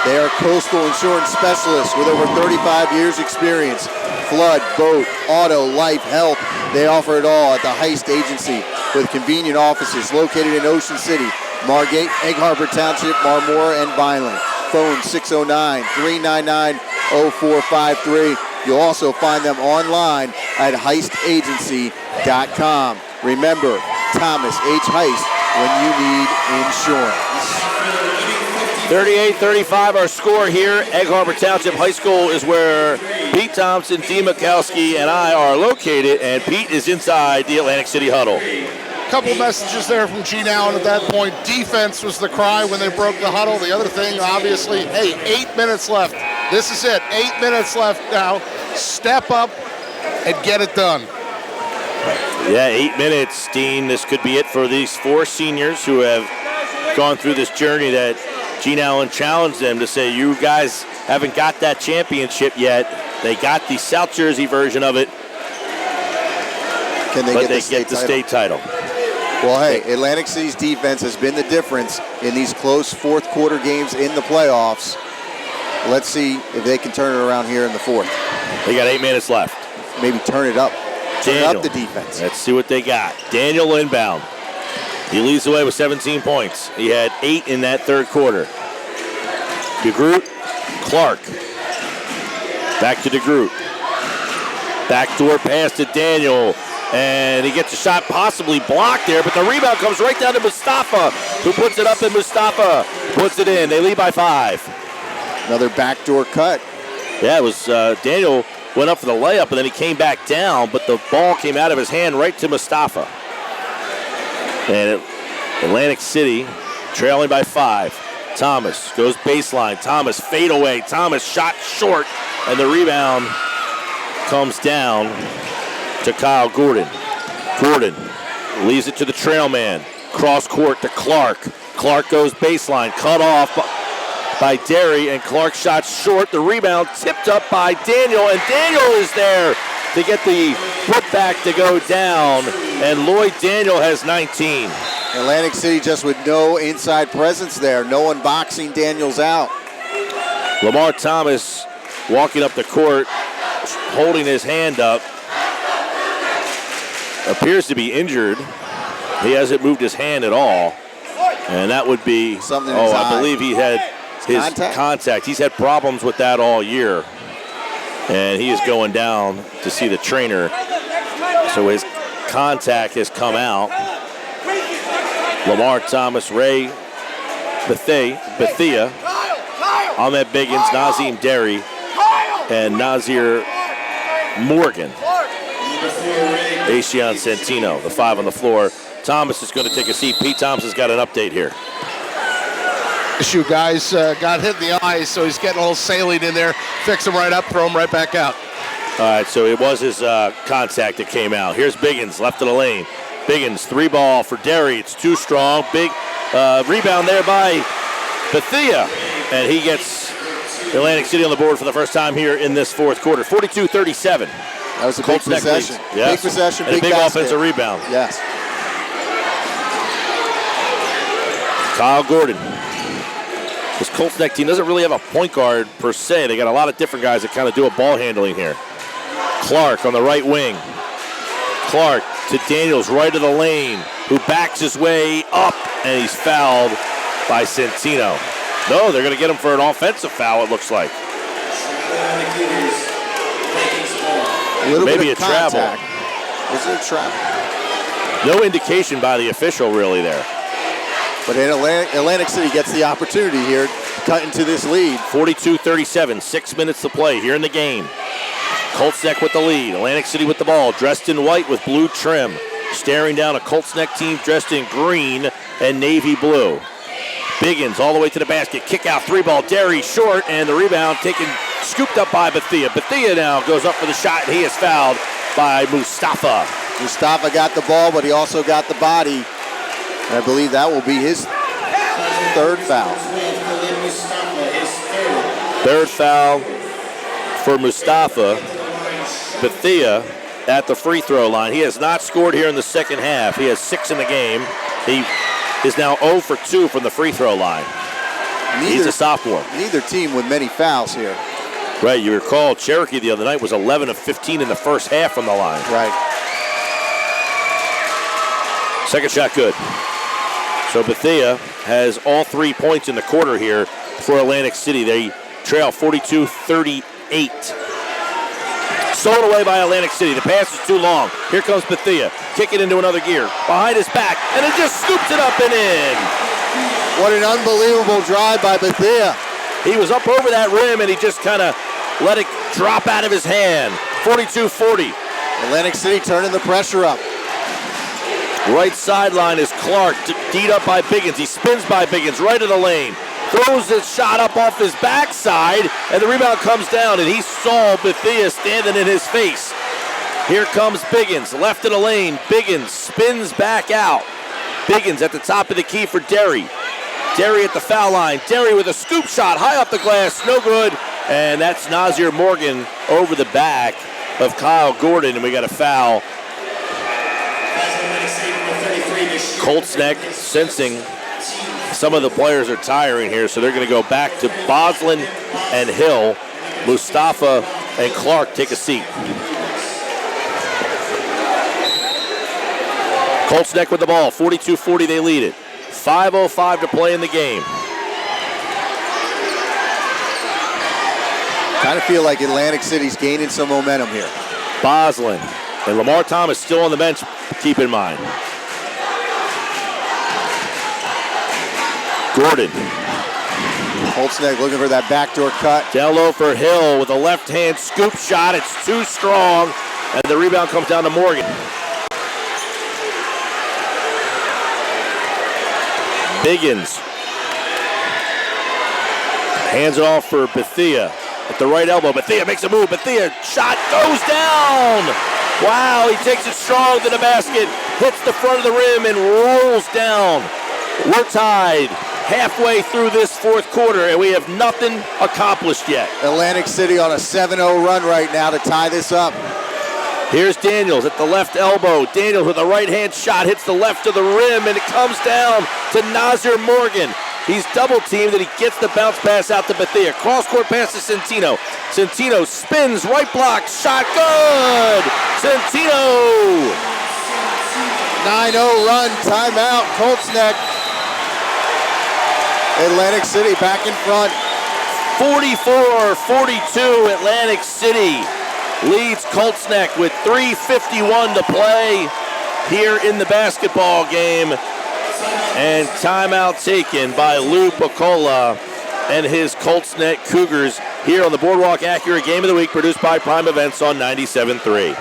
They are coastal insurance specialists with over 35 years experience. Flood, boat, auto, life, health. They offer it all at the Heist Agency with convenient offices located in Ocean City, Margate, Egg Harbor Township, Marmora, and Vineland. Phone 609-399-0453. You'll also find them online at heistagency.com. Remember, Thomas H. Heist when you need insurance. 38-35 our score here. Egg Harbor Township High School is where Pete Thompson, Dee Mikowski, and I are located, and Pete is inside the Atlantic City huddle. Couple messages there from Gene Allen at that point. Defense was the cry when they broke the huddle. The other thing, obviously, hey, 8 minutes left. This is it. 8 minutes left now. Step up and get it done. Yeah, 8 minutes, Dean. This could be it for these 4 seniors who have gone through this journey that Gene Allen challenged them to say, you guys haven't got that championship yet. They got the South Jersey version of it. Can they get the state title? Well, hey, Atlantic City's defense has been the difference in these close fourth quarter games in the playoffs. Let's see if they can turn it around here in the fourth. They got 8 minutes left. Maybe turn it up. Turn Daniel, up the defense. Let's see what they got. Daniel inbound. He leads the way with 17 points. He had 8 in that third quarter. DeGroot, Clark. Back to DeGroot. Backdoor pass to Daniel. And he gets a shot possibly blocked there, but the rebound comes right down to Mustafa, who puts it up, and Mustafa puts it in. They lead by 5. Another backdoor cut. Yeah, it was Daniel went up for the layup, and then he came back down, but the ball came out of his hand right to Mustafa. And Atlantic City trailing by 5. Thomas goes baseline. Thomas fadeaway. Thomas shot short, and the rebound comes down to Kyle Gordon. Gordon leaves it to the trail man. Cross court to Clark. Clark goes baseline. Cut off by Derry, and Clark shot short. The rebound tipped up by Daniel, and Daniel is there to get the putback to go down, and Lloyd Daniel has 19. Atlantic City just with no inside presence there. No one boxing Daniels out. Lamar Thomas walking up the court, holding his hand up. Appears to be injured. He hasn't moved his hand at all. And that would be something. I believe he had his contact. He's had problems with that all year. And he is going down to see the trainer. So his contact has come out. Lamar Thomas, Ray Bethia, Ahmed Biggins, Nazim Derry, and Nazir Morgan. Asian Santino, the 5 on the floor. Thomas is going to take a seat. Pete Thomas has got an update here. Issue guys got hit in the eyes, so he's getting a little saline in there. Fix him right up, throw him right back out. All right, so it was his contact that came out. Here's Biggins, left of the lane. Biggins, 3-ball for Derry. It's too strong. Big rebound there by Bethia. And he gets Atlantic City on the board for the first time here in this fourth quarter. 42-37. That was a big possession. Yes. Big possession, and big a big basket. Offensive rebound. Yes. Kyle Gordon. This Colts Neck team doesn't really have a point guard per se. They got a lot of different guys that kind of do a ball handling here. Clark on the right wing. Clark to Daniels, right of the lane, who backs his way up, and he's fouled by Santino. No, they're going to get him for an offensive foul, it looks like. Maybe a travel. Was it a travel? No indication by the official really there. But in Atlantic City gets the opportunity here to cut into this lead. 42-37, 6 minutes to play here in the game. Colts Neck with the lead. Atlantic City with the ball, dressed in white with blue trim. Staring down a Colts Neck team dressed in green and navy blue. Biggins all the way to the basket. Kick out, 3-ball. Derry short, and the rebound scooped up by Bethia. Bethia now goes up for the shot, and he is fouled by Mustafa. Mustafa got the ball, but he also got the body. And I believe that will be his third foul. Third foul for Mustafa. Bethia at the free throw line. He has not scored here in the second half. He has 6 in the game. He is now 0 for 2 from the free throw line. He's a sophomore. Neither team with many fouls here. Right, you recall Cherokee the other night was 11 of 15 in the first half from the line. Right. Second shot good. So Bethia has all 3 points in the quarter here for Atlantic City. They trail 42-38. Stolen away by Atlantic City. The pass is too long. Here comes Bethia. Kick it into another gear. Behind his back. And it just scoops it up and in. What an unbelievable drive by Bethia. He was up over that rim and he just kind of let it drop out of his hand. 42-40. Atlantic City turning the pressure up. Right sideline is Clark, D'd up by Biggins. He spins by Biggins, right of the lane. Throws his shot up off his backside, and the rebound comes down, and he saw Bethia standing in his face. Here comes Biggins, left of the lane. Biggins spins back out. Biggins at the top of the key for Derry. Derry at the foul line. Derry with a scoop shot, high up the glass, no good. And that's Nazir Morgan over the back of Kyle Gordon, and we got a foul. Colts Neck sensing some of the players are tiring here, so they're going to go back to Boslin and Hill. Mustafa and Clark take a seat. Colts Neck with the ball, 42-40 they lead it. 5:05 to play in the game. Kind of feel like Atlantic City's gaining some momentum here. Boslin and Lamar Thomas still on the bench, keep in mind. Gordon. Colts Neck looking for that backdoor cut. Down low for Hill with a left-hand scoop shot. It's too strong, and the rebound comes down to Morgan. Biggins hands it off for Bethea at the right elbow. Bethea makes a move. Bethea shot goes down. Wow, he takes it strong to the basket, hits the front of the rim, and rolls down. We're tied halfway through this fourth quarter, and we have nothing accomplished yet. Atlantic City on a 7-0 run right now to tie this up. Here's Daniels at the left elbow. Daniels with a right-hand shot hits the left of the rim, and it comes down to Nazir Morgan. He's double-teamed, and he gets the bounce pass out to Bethea. Cross-court pass to Centino. Centino spins, right block, shot good! Centino! 9-0 run, timeout, Colts Neck. Atlantic City back in front. 44-42, Atlantic City leads Colts Neck with 3:51 to play here in the basketball game. And timeout taken by Lou Piccola and his Colts Neck Cougars here on the Boardwalk Acura Game of the Week, produced by Prime Events on 97.3.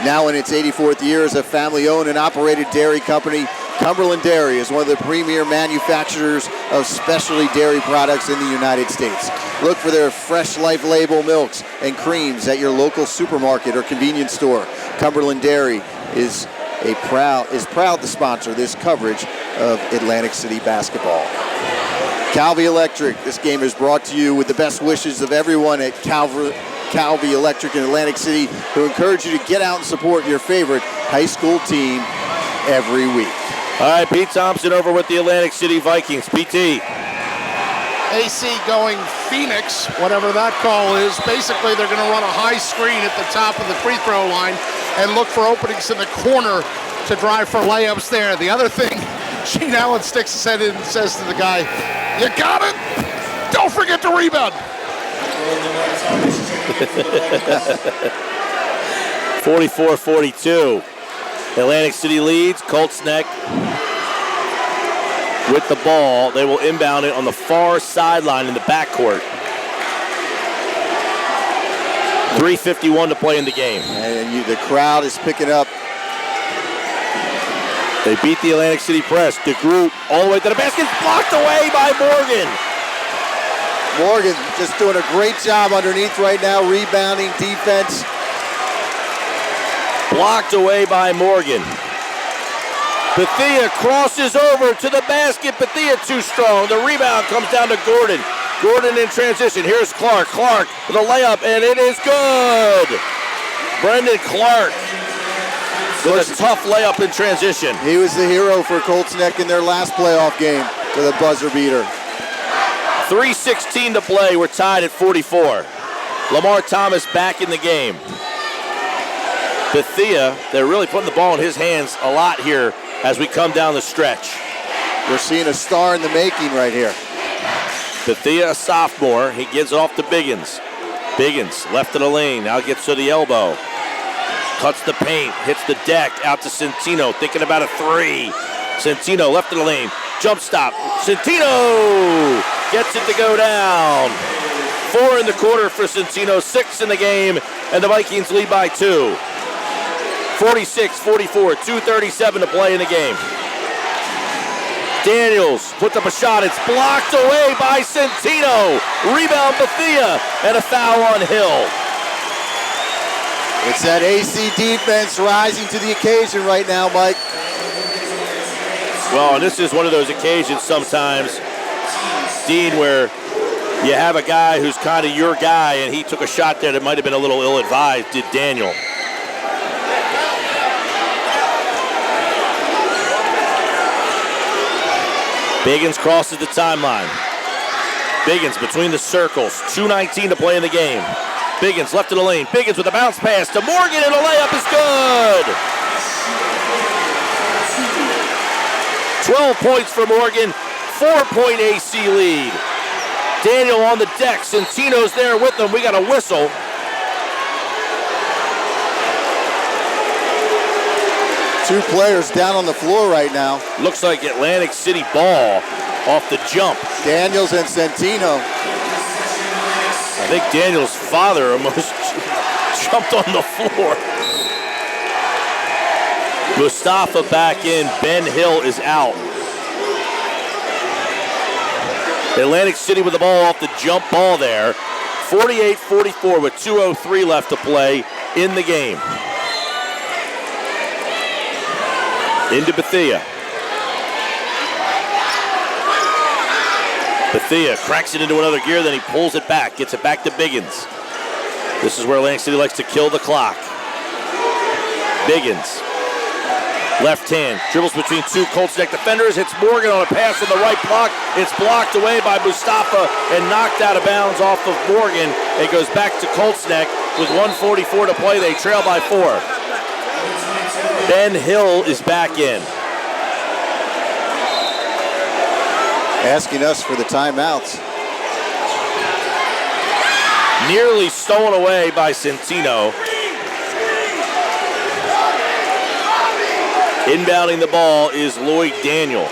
Now in its 84th year as a family-owned and operated dairy company, Cumberland Dairy is one of the premier manufacturers of specialty dairy products in the United States. Look for their Fresh Life label milks and creams at your local supermarket or convenience store. Cumberland Dairy is proud to sponsor this coverage of Atlantic City basketball. Calvi Electric, this game is brought to you with the best wishes of everyone at Calvi Electric in Atlantic City, who encourage you to get out and support your favorite high school team every week. All right, Pete Thompson over with the Atlantic City Vikings. PT. AC going Phoenix, whatever that call is. Basically, they're going to run a high screen at the top of the free throw line and look for openings in the corner to drive for layups there. The other thing, Gene Allen sticks his head in and says to the guy, "You got it? Don't forget to rebound." 44-42. Atlantic City leads. Colts Neck with the ball. They will inbound it on the far sideline in the backcourt. 3:51 to play in the game. And the crowd is picking up. They beat the Atlantic City press. DeGroot all the way to the basket. Blocked away by Morgan. Morgan just doing a great job underneath right now, rebounding, defense. Blocked away by Morgan. Bethea crosses over to the basket. Bethea too strong. The rebound comes down to Gordon. Gordon in transition. Here's Clark. Clark with a layup, and it is good. Brendan Clark with a tough layup in transition. He was the hero for Colts Neck in their last playoff game with a buzzer beater. 3:16 to play. We're tied at 44. Lamar Thomas back in the game. Bethea, they're really putting the ball in his hands a lot here as we come down the stretch. We're seeing a star in the making right here. Bethea, a sophomore. He gives it off to Biggins. Biggins, left of the lane, now gets to the elbow. Cuts the paint, hits the deck, out to Centino, thinking about a three. Centino, left of the lane, jump stop. Centino gets it to go down. 4 in the quarter for Centino, 6 in the game, and the Vikings lead by 2. 46-44, 2:37 to play in the game. Daniels puts up a shot. It's blocked away by Centino. Rebound Bethea, and a foul on Hill. It's that AC defense rising to the occasion right now, Mike. Well, and this is one of those occasions sometimes, Dean, where you have a guy who's kind of your guy, and he took a shot there that might have been a little ill-advised, did Daniel. Biggins crosses the timeline. Biggins between the circles. 2:19 to play in the game. Biggins left of the lane. Biggins with a bounce pass to Morgan, and a layup is good. 12 points for Morgan. 4-point AC lead. Daniel on the deck. Centino's there with them. We got a whistle. Two players down on the floor right now. Looks like Atlantic City ball off the jump. Daniels and Centino. I think Daniel's father almost jumped on the floor. Mustafa back in. Ben Hill is out. Atlantic City with the ball off the jump ball there. 48-44 with 2:03 left to play in the game. Into Bethea. Bethea cracks it into another gear, then he pulls it back, gets it back to Biggins. This is where Atlantic City likes to kill the clock. Biggins, left hand, dribbles between two Colts Neck defenders, hits Morgan on a pass on the right block. It's blocked away by Mustafa and knocked out of bounds off of Morgan. It goes back to Colts Neck with 1:44 to play. They trail by 4. Ben Hill is back in. Asking us for the timeouts. Nearly stolen away by Centino. Inbounding the ball is Lloyd Daniel.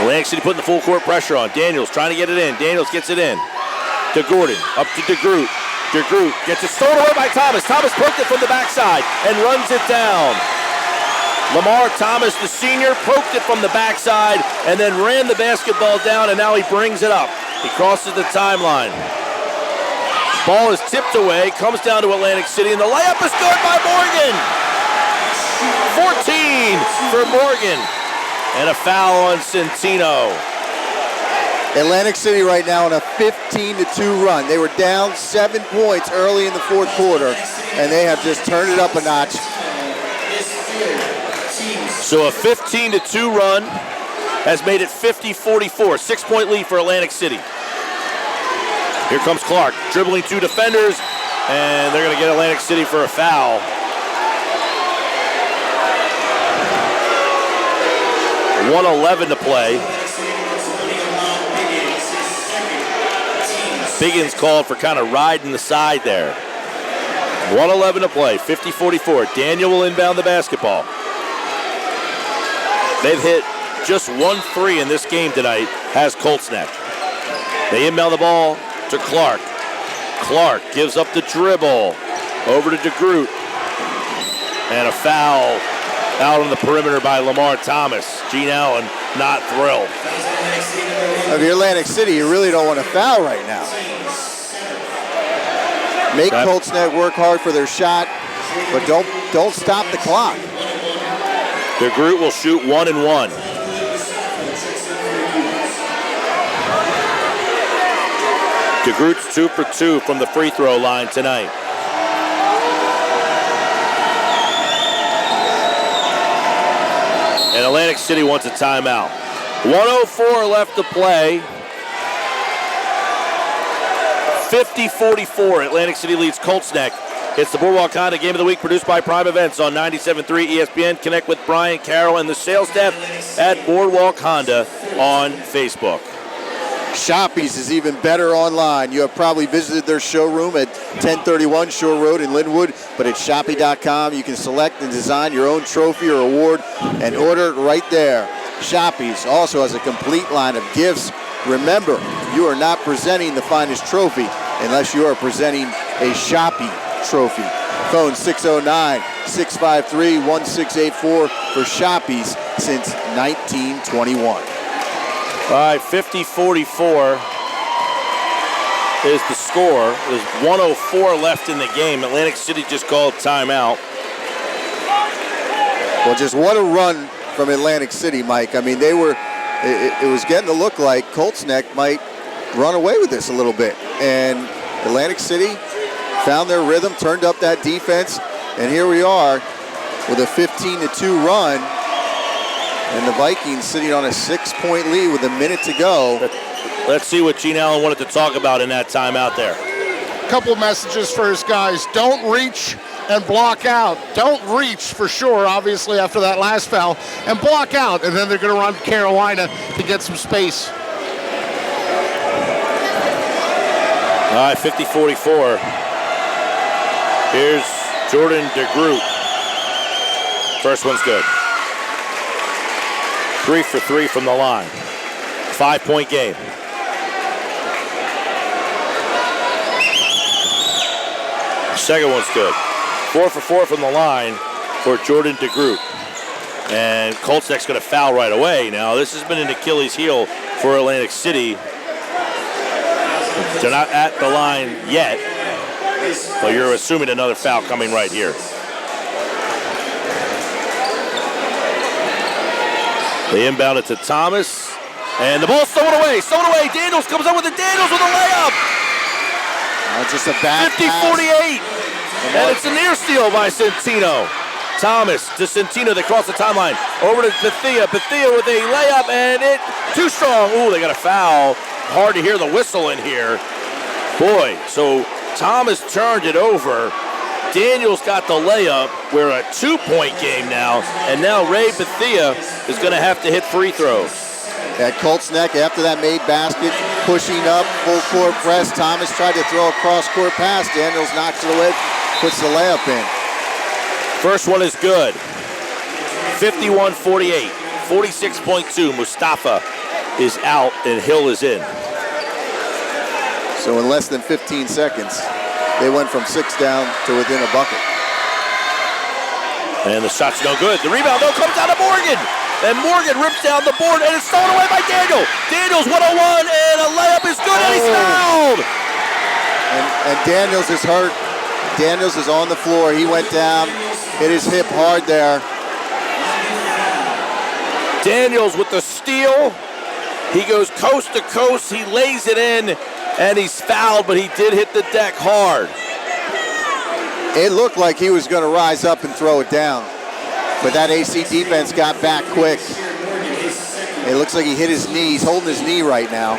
Atlantic City putting the full court pressure on. Daniels trying to get it in. Daniels gets it in. To Gordon, up to DeGroot. DeGroot gets it stolen away by Thomas. Thomas poked it from the backside and runs it down. Lamar Thomas, the senior, poked it from the backside and then ran the basketball down, and now he brings it up. He crosses the timeline. Ball is tipped away, comes down to Atlantic City, and the layup is good by Morgan. 14 for Morgan. And a foul on Centino. Atlantic City right now on a 15-2 run. They were down 7 points early in the fourth quarter, and they have just turned it up a notch. So a 15-2 run has made it 50-44. 6-point lead for Atlantic City. Here comes Clark, dribbling two defenders, and they're going to get Atlantic City for a foul. .111 to play. Biggins called for kind of riding the side there. 1:11 to play, 50-44. Daniel will inbound the basketball. They've hit just 1 3 in this game tonight, has Colts Neck. They inbound the ball to Clark. Clark gives up the dribble over to DeGroot. And a foul out on the perimeter by Lamar Thomas. Gene Allen not thrilled. If you're Atlantic City, you really don't want to foul right now. Make Colts Neck work hard for their shot, but don't stop the clock. DeGroot will shoot 1 and 1. DeGroot's 2 for 2 from the free throw line tonight. And Atlantic City wants a timeout. 1:04 left to play. 50-44. Atlantic City leads Colts Neck. It's the Boardwalk Honda Game of the Week, produced by Prime Events on 97.3 ESPN. Connect with Brian Carroll and the sales staff at Boardwalk Honda on Facebook. Shoppy's is even better online. You have probably visited their showroom at 1031 Shore Road in Linwood, but at Shoppy.com you can select and design your own trophy or award and order it right there. Shoppy's also has a complete line of gifts. Remember, you are not presenting the finest trophy unless you are presenting a Shoppy trophy. Phone 609-653-1684 for Shoppy's since 1921. All right, 50-44 is the score. There's 1:04 left in the game. Atlantic City just called timeout. Well, just what a run from Atlantic City, Mike. I mean, it was getting to look like Colts Neck might run away with this a little bit. And Atlantic City found their rhythm, turned up that defense, and here we are with a 15-2 run. And the Vikings sitting on a 6-point lead with a minute to go. Let's see what Gene Allen wanted to talk about in that timeout there. A couple of messages for his guys. Don't reach and block out. Don't reach for sure, obviously, after that last foul. And block out. And then they're going to run Carolina to get some space. All right, 50-44. Here's Jordan DeGroot. First one's good. 3 for 3 from the line. 5-point game. Second one's good. 4 for 4 from the line for Jordan DeGroot. And Colts Neck's going to foul right away. Now, this has been an Achilles heel for Atlantic City. They're not at the line yet, so you're assuming another foul coming right here. They inbound it to Thomas, and the ball's stolen away. Daniels comes up with it. Daniels with a layup. Just a bad 50-48, and it's a near steal by Centino. Thomas to Centino. They cross the timeline. Over to Bethia. Bethia with a layup, and it too strong. Ooh, they got a foul. Hard to hear the whistle in here. Boy, so Thomas turned it over. Daniels got the layup. We're a 2-point game now, and now Ray Bethia is going to have to hit free throws. At Colts Neck, after that made basket, pushing up, full court press. Thomas tried to throw a cross-court pass. Daniels knocks it away, puts the layup in. First one is good. 51-48. 46.2. Mustafa is out and Hill is in. So in less than 15 seconds, they went from 6 down to within a bucket. And the shot's no good. The rebound, though, comes down to Morgan. And Morgan rips down the board, and it's stolen away by Daniel. Daniels 101, and a layup is good, and he's fouled. And Daniels is hurt. Daniels is on the floor. He went down, hit his hip hard there. Daniels with the steal. He goes coast to coast. He lays it in, and he's fouled, but he did hit the deck hard. It looked like he was going to rise up and throw it down, but that AC defense got back quick. It looks like he hit his knee. He's holding his knee right now.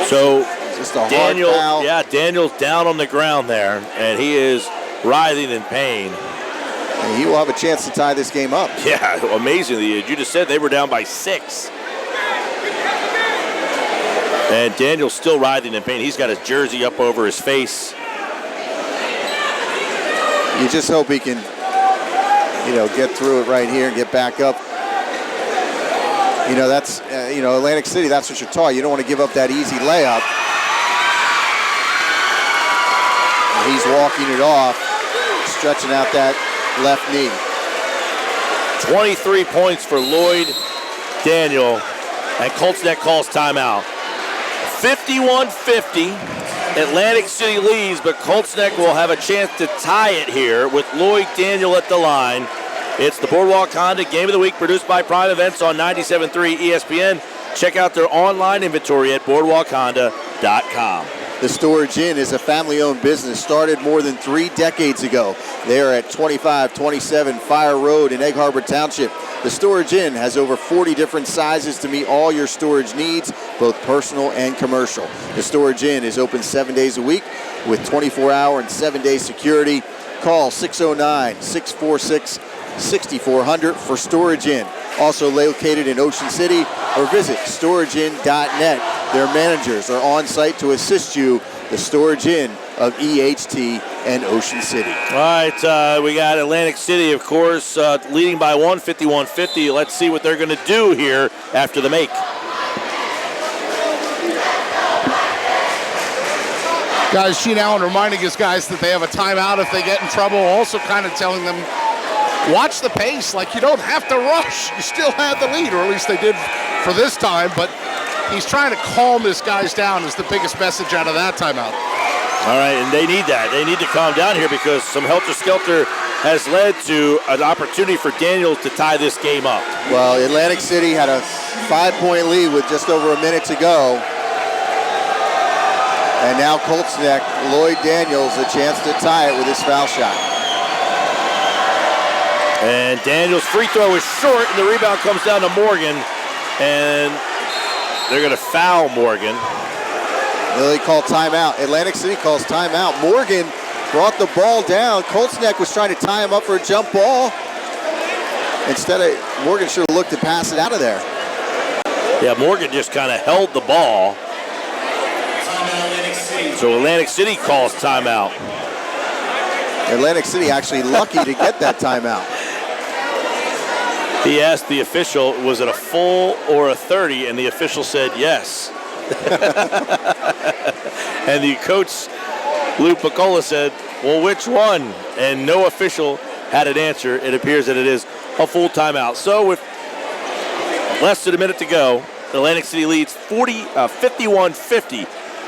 So just a hard foul. Yeah, Daniel's down on the ground there, and he is writhing in pain. And he will have a chance to tie this game up. Yeah, amazingly, as you just said, they were down by 6. And Daniel's still writhing in pain. He's got his jersey up over his face. You just hope he can, get through it right here and get back up. That's, Atlantic City, that's what you're taught. You don't want to give up that easy layup. And he's walking it off, stretching out that left knee. 23 points for Lloyd Daniel, and Colts Neck calls timeout. 51-50, Atlantic City leads, but Colts Neck will have a chance to tie it here with Lloyd Daniel at the line. It's the Boardwalk Honda Game of the Week, produced by Prime Events on 97.3 ESPN. Check out their online inventory at boardwalkhonda.com. The Storage Inn is a family-owned business started more than 3 decades ago. They are at 2527 Fire Road in Egg Harbor Township. The Storage Inn has over 40 different sizes to meet all your storage needs, both personal and commercial. The Storage Inn is open 7 days a week with 24-hour and 7-day security. Call 609-646-6400 for Storage Inn. Also located in Ocean City, or visit storageinn.net. Their managers are on site to assist you. The Storage Inn of EHT and Ocean City. All right, we got Atlantic City, of course, leading by 1, 51-50. Let's see what they're going to do here after the make. Guys, Sheen Allen reminding his guys that they have a timeout if they get in trouble. Also kind of telling them, watch the pace. Like, you don't have to rush. You still have the lead, or at least they did for this time. But he's trying to calm his guys down is the biggest message out of that timeout. All right, and they need that. They need to calm down here because some helter-skelter has led to an opportunity for Daniels to tie this game up. Well, Atlantic City had a 5-point lead with just over a minute to go. And now Colts Neck, Lloyd Daniels, a chance to tie it with his foul shot. And Daniels' free throw is short, and the rebound comes down to Morgan. And they're going to foul Morgan. They call timeout. Atlantic City calls timeout. Morgan brought the ball down. Colts Neck was trying to tie him up for a jump ball. Instead, Morgan should have looked to pass it out of there. Yeah, Morgan just kind of held the ball. So Atlantic City calls timeout. Atlantic City actually lucky to get that timeout. He asked the official, was it a full or a 30? And the official said yes. And the coach, Lou Piccola, said, Well, which one? And no official had an answer. It appears that it is a full timeout. So with less than a minute to go, Atlantic City leads 51-50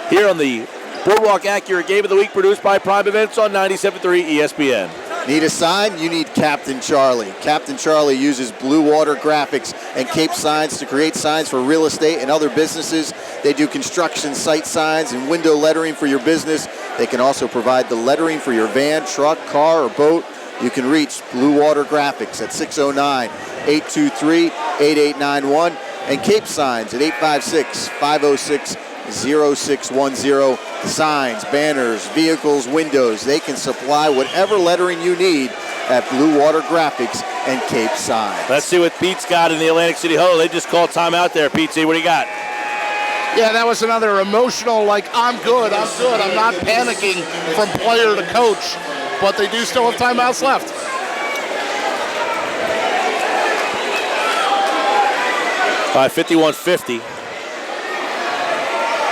here on the Boardwalk Acura Game of the Week, produced by Prime Events on 97.3 ESPN. Need a sign? You need Captain Charlie. Captain Charlie uses Blue Water Graphics and Cape Signs to create signs for real estate and other businesses. They do construction site signs and window lettering for your business. They can also provide the lettering for your van, truck, car, or boat. You can reach Blue Water Graphics at 609-823-8891 and Cape Signs at 856-506-0610. Signs, banners, vehicles, windows. They can supply whatever lettering you need at Blue Water Graphics and Cape Signs. Let's see what Pete's got in the Atlantic City Huddle. They just called timeout there. Pete, see what do you got? Yeah, that was another emotional, like, I'm good. I'm not panicking from player to coach, but they do still have timeouts left. By 51-50.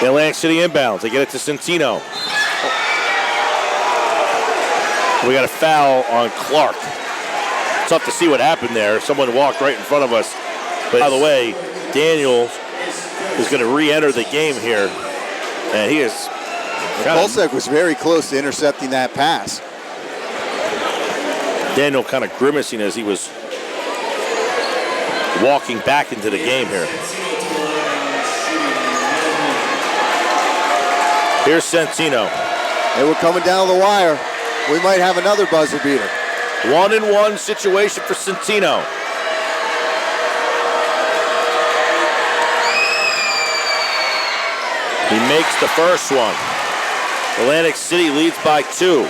The Atlantic City inbounds. They get it to Centino. We got a foul on Clark. It's tough to see what happened there. Someone walked right in front of us. But by the way, Daniels is going to re-enter the game here. And he is... Kolsek was very close to intercepting that pass. Daniel kind of grimacing as he was walking back into the game here. Here's Centino. And we're coming down the wire. We might have another buzzer beater. 1-and-1 situation for Centino. He makes the first one. Atlantic City leads by 2.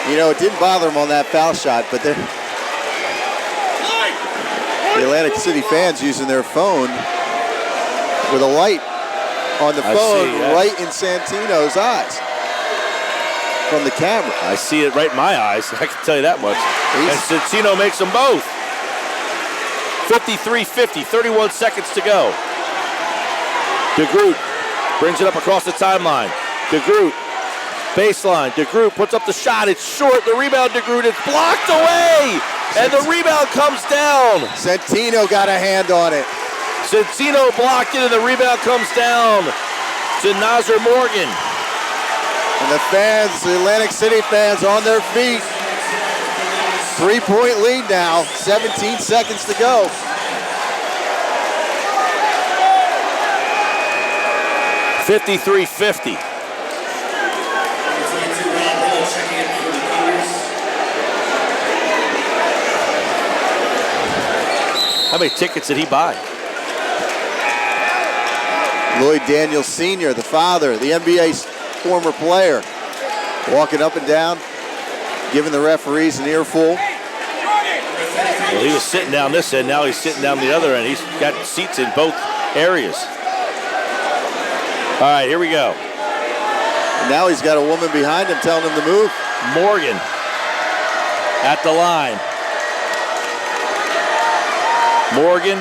You know, it didn't bother him on that foul shot, but the Atlantic City fans using their phone with a light on the phone right in Santino's eyes from the camera. I see it right in my eyes, I can tell you that much. And Centino makes them both. 53-50, 31 seconds to go. DeGroot brings it up across the timeline. DeGroot, baseline. DeGroot puts up the shot. It's short. The rebound, DeGroot, it's blocked away. And the rebound comes down. Centino got a hand on it. Centino blocked it, and the rebound comes down to Nazar Morgan. And the fans, the Atlantic City fans, on their feet. 3-point lead now, 17 seconds to go. $53.50. How many tickets did he buy? Lloyd Daniels Sr., the father, the NBA's former player, walking up and down, giving the referees an earful. Well, he was sitting down this end, now he's sitting down the other end. He's got seats in both areas. All right, here we go. And now he's got a woman behind him telling him to move. Morgan at the line. Morgan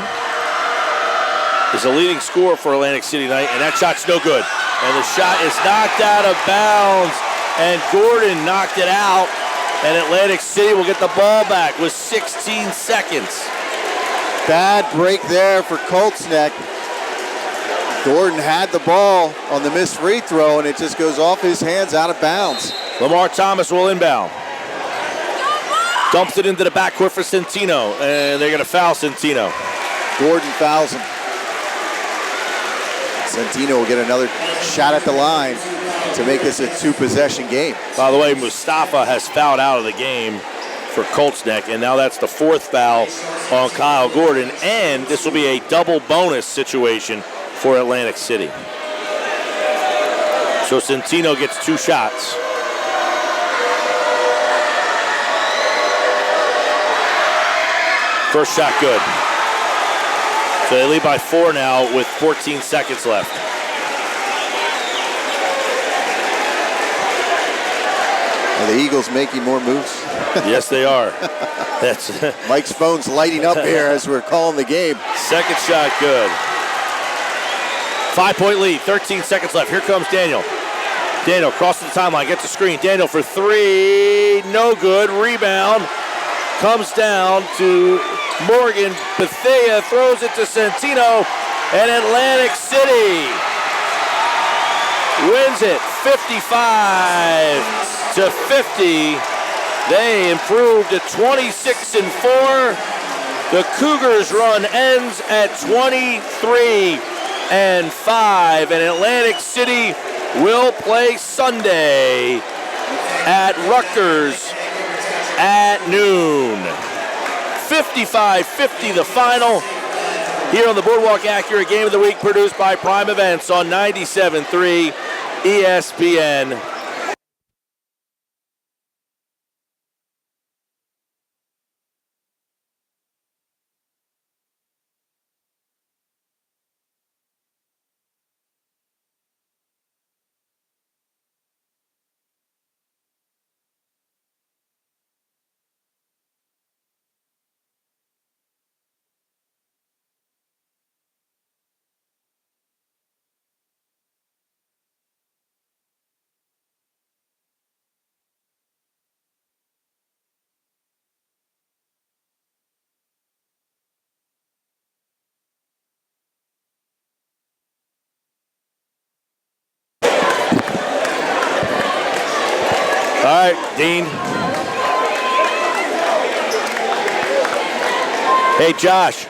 is the leading scorer for Atlantic City tonight, and that shot's no good. And the shot is knocked out of bounds, and Gordon knocked it out, and Atlantic City will get the ball back with 16 seconds. Bad break there for Colts neck. Gordon had the ball on the missed free throw, and it just goes off his hands out of bounds. Lamar Thomas will inbound. Dumps it into the backcourt for Centino, and they're going to foul Centino. Gordon fouls him. Centino will get another shot at the line to make this a two-possession game. By the way, Mustafa has fouled out of the game for Colts neck, and now that's the fourth foul on Kyle Gordon, and this will be a double bonus situation for Atlantic City. So Centino gets 2 shots. First shot good. So they lead by 4 now with 14 seconds left. Are the Eagles making more moves? Yes, they are. That's Mike's phone's lighting up here as we're calling the game. Second shot good. 5-point lead, 13 seconds left. Here comes Daniel. Daniel crosses the timeline, gets a screen. Daniel for three, no good. Rebound comes down to Morgan. Bethea throws it to Santino, and Atlantic City wins it 55-50. They improved to 26-4. The Cougars' run ends at 23-5, and Atlantic City will play Sunday at Rutgers at noon. 55-50 the final here on the Boardwalk Acura Game of the Week, produced by Prime Events on 97.3 ESPN. All right, Dean. Hey, Josh.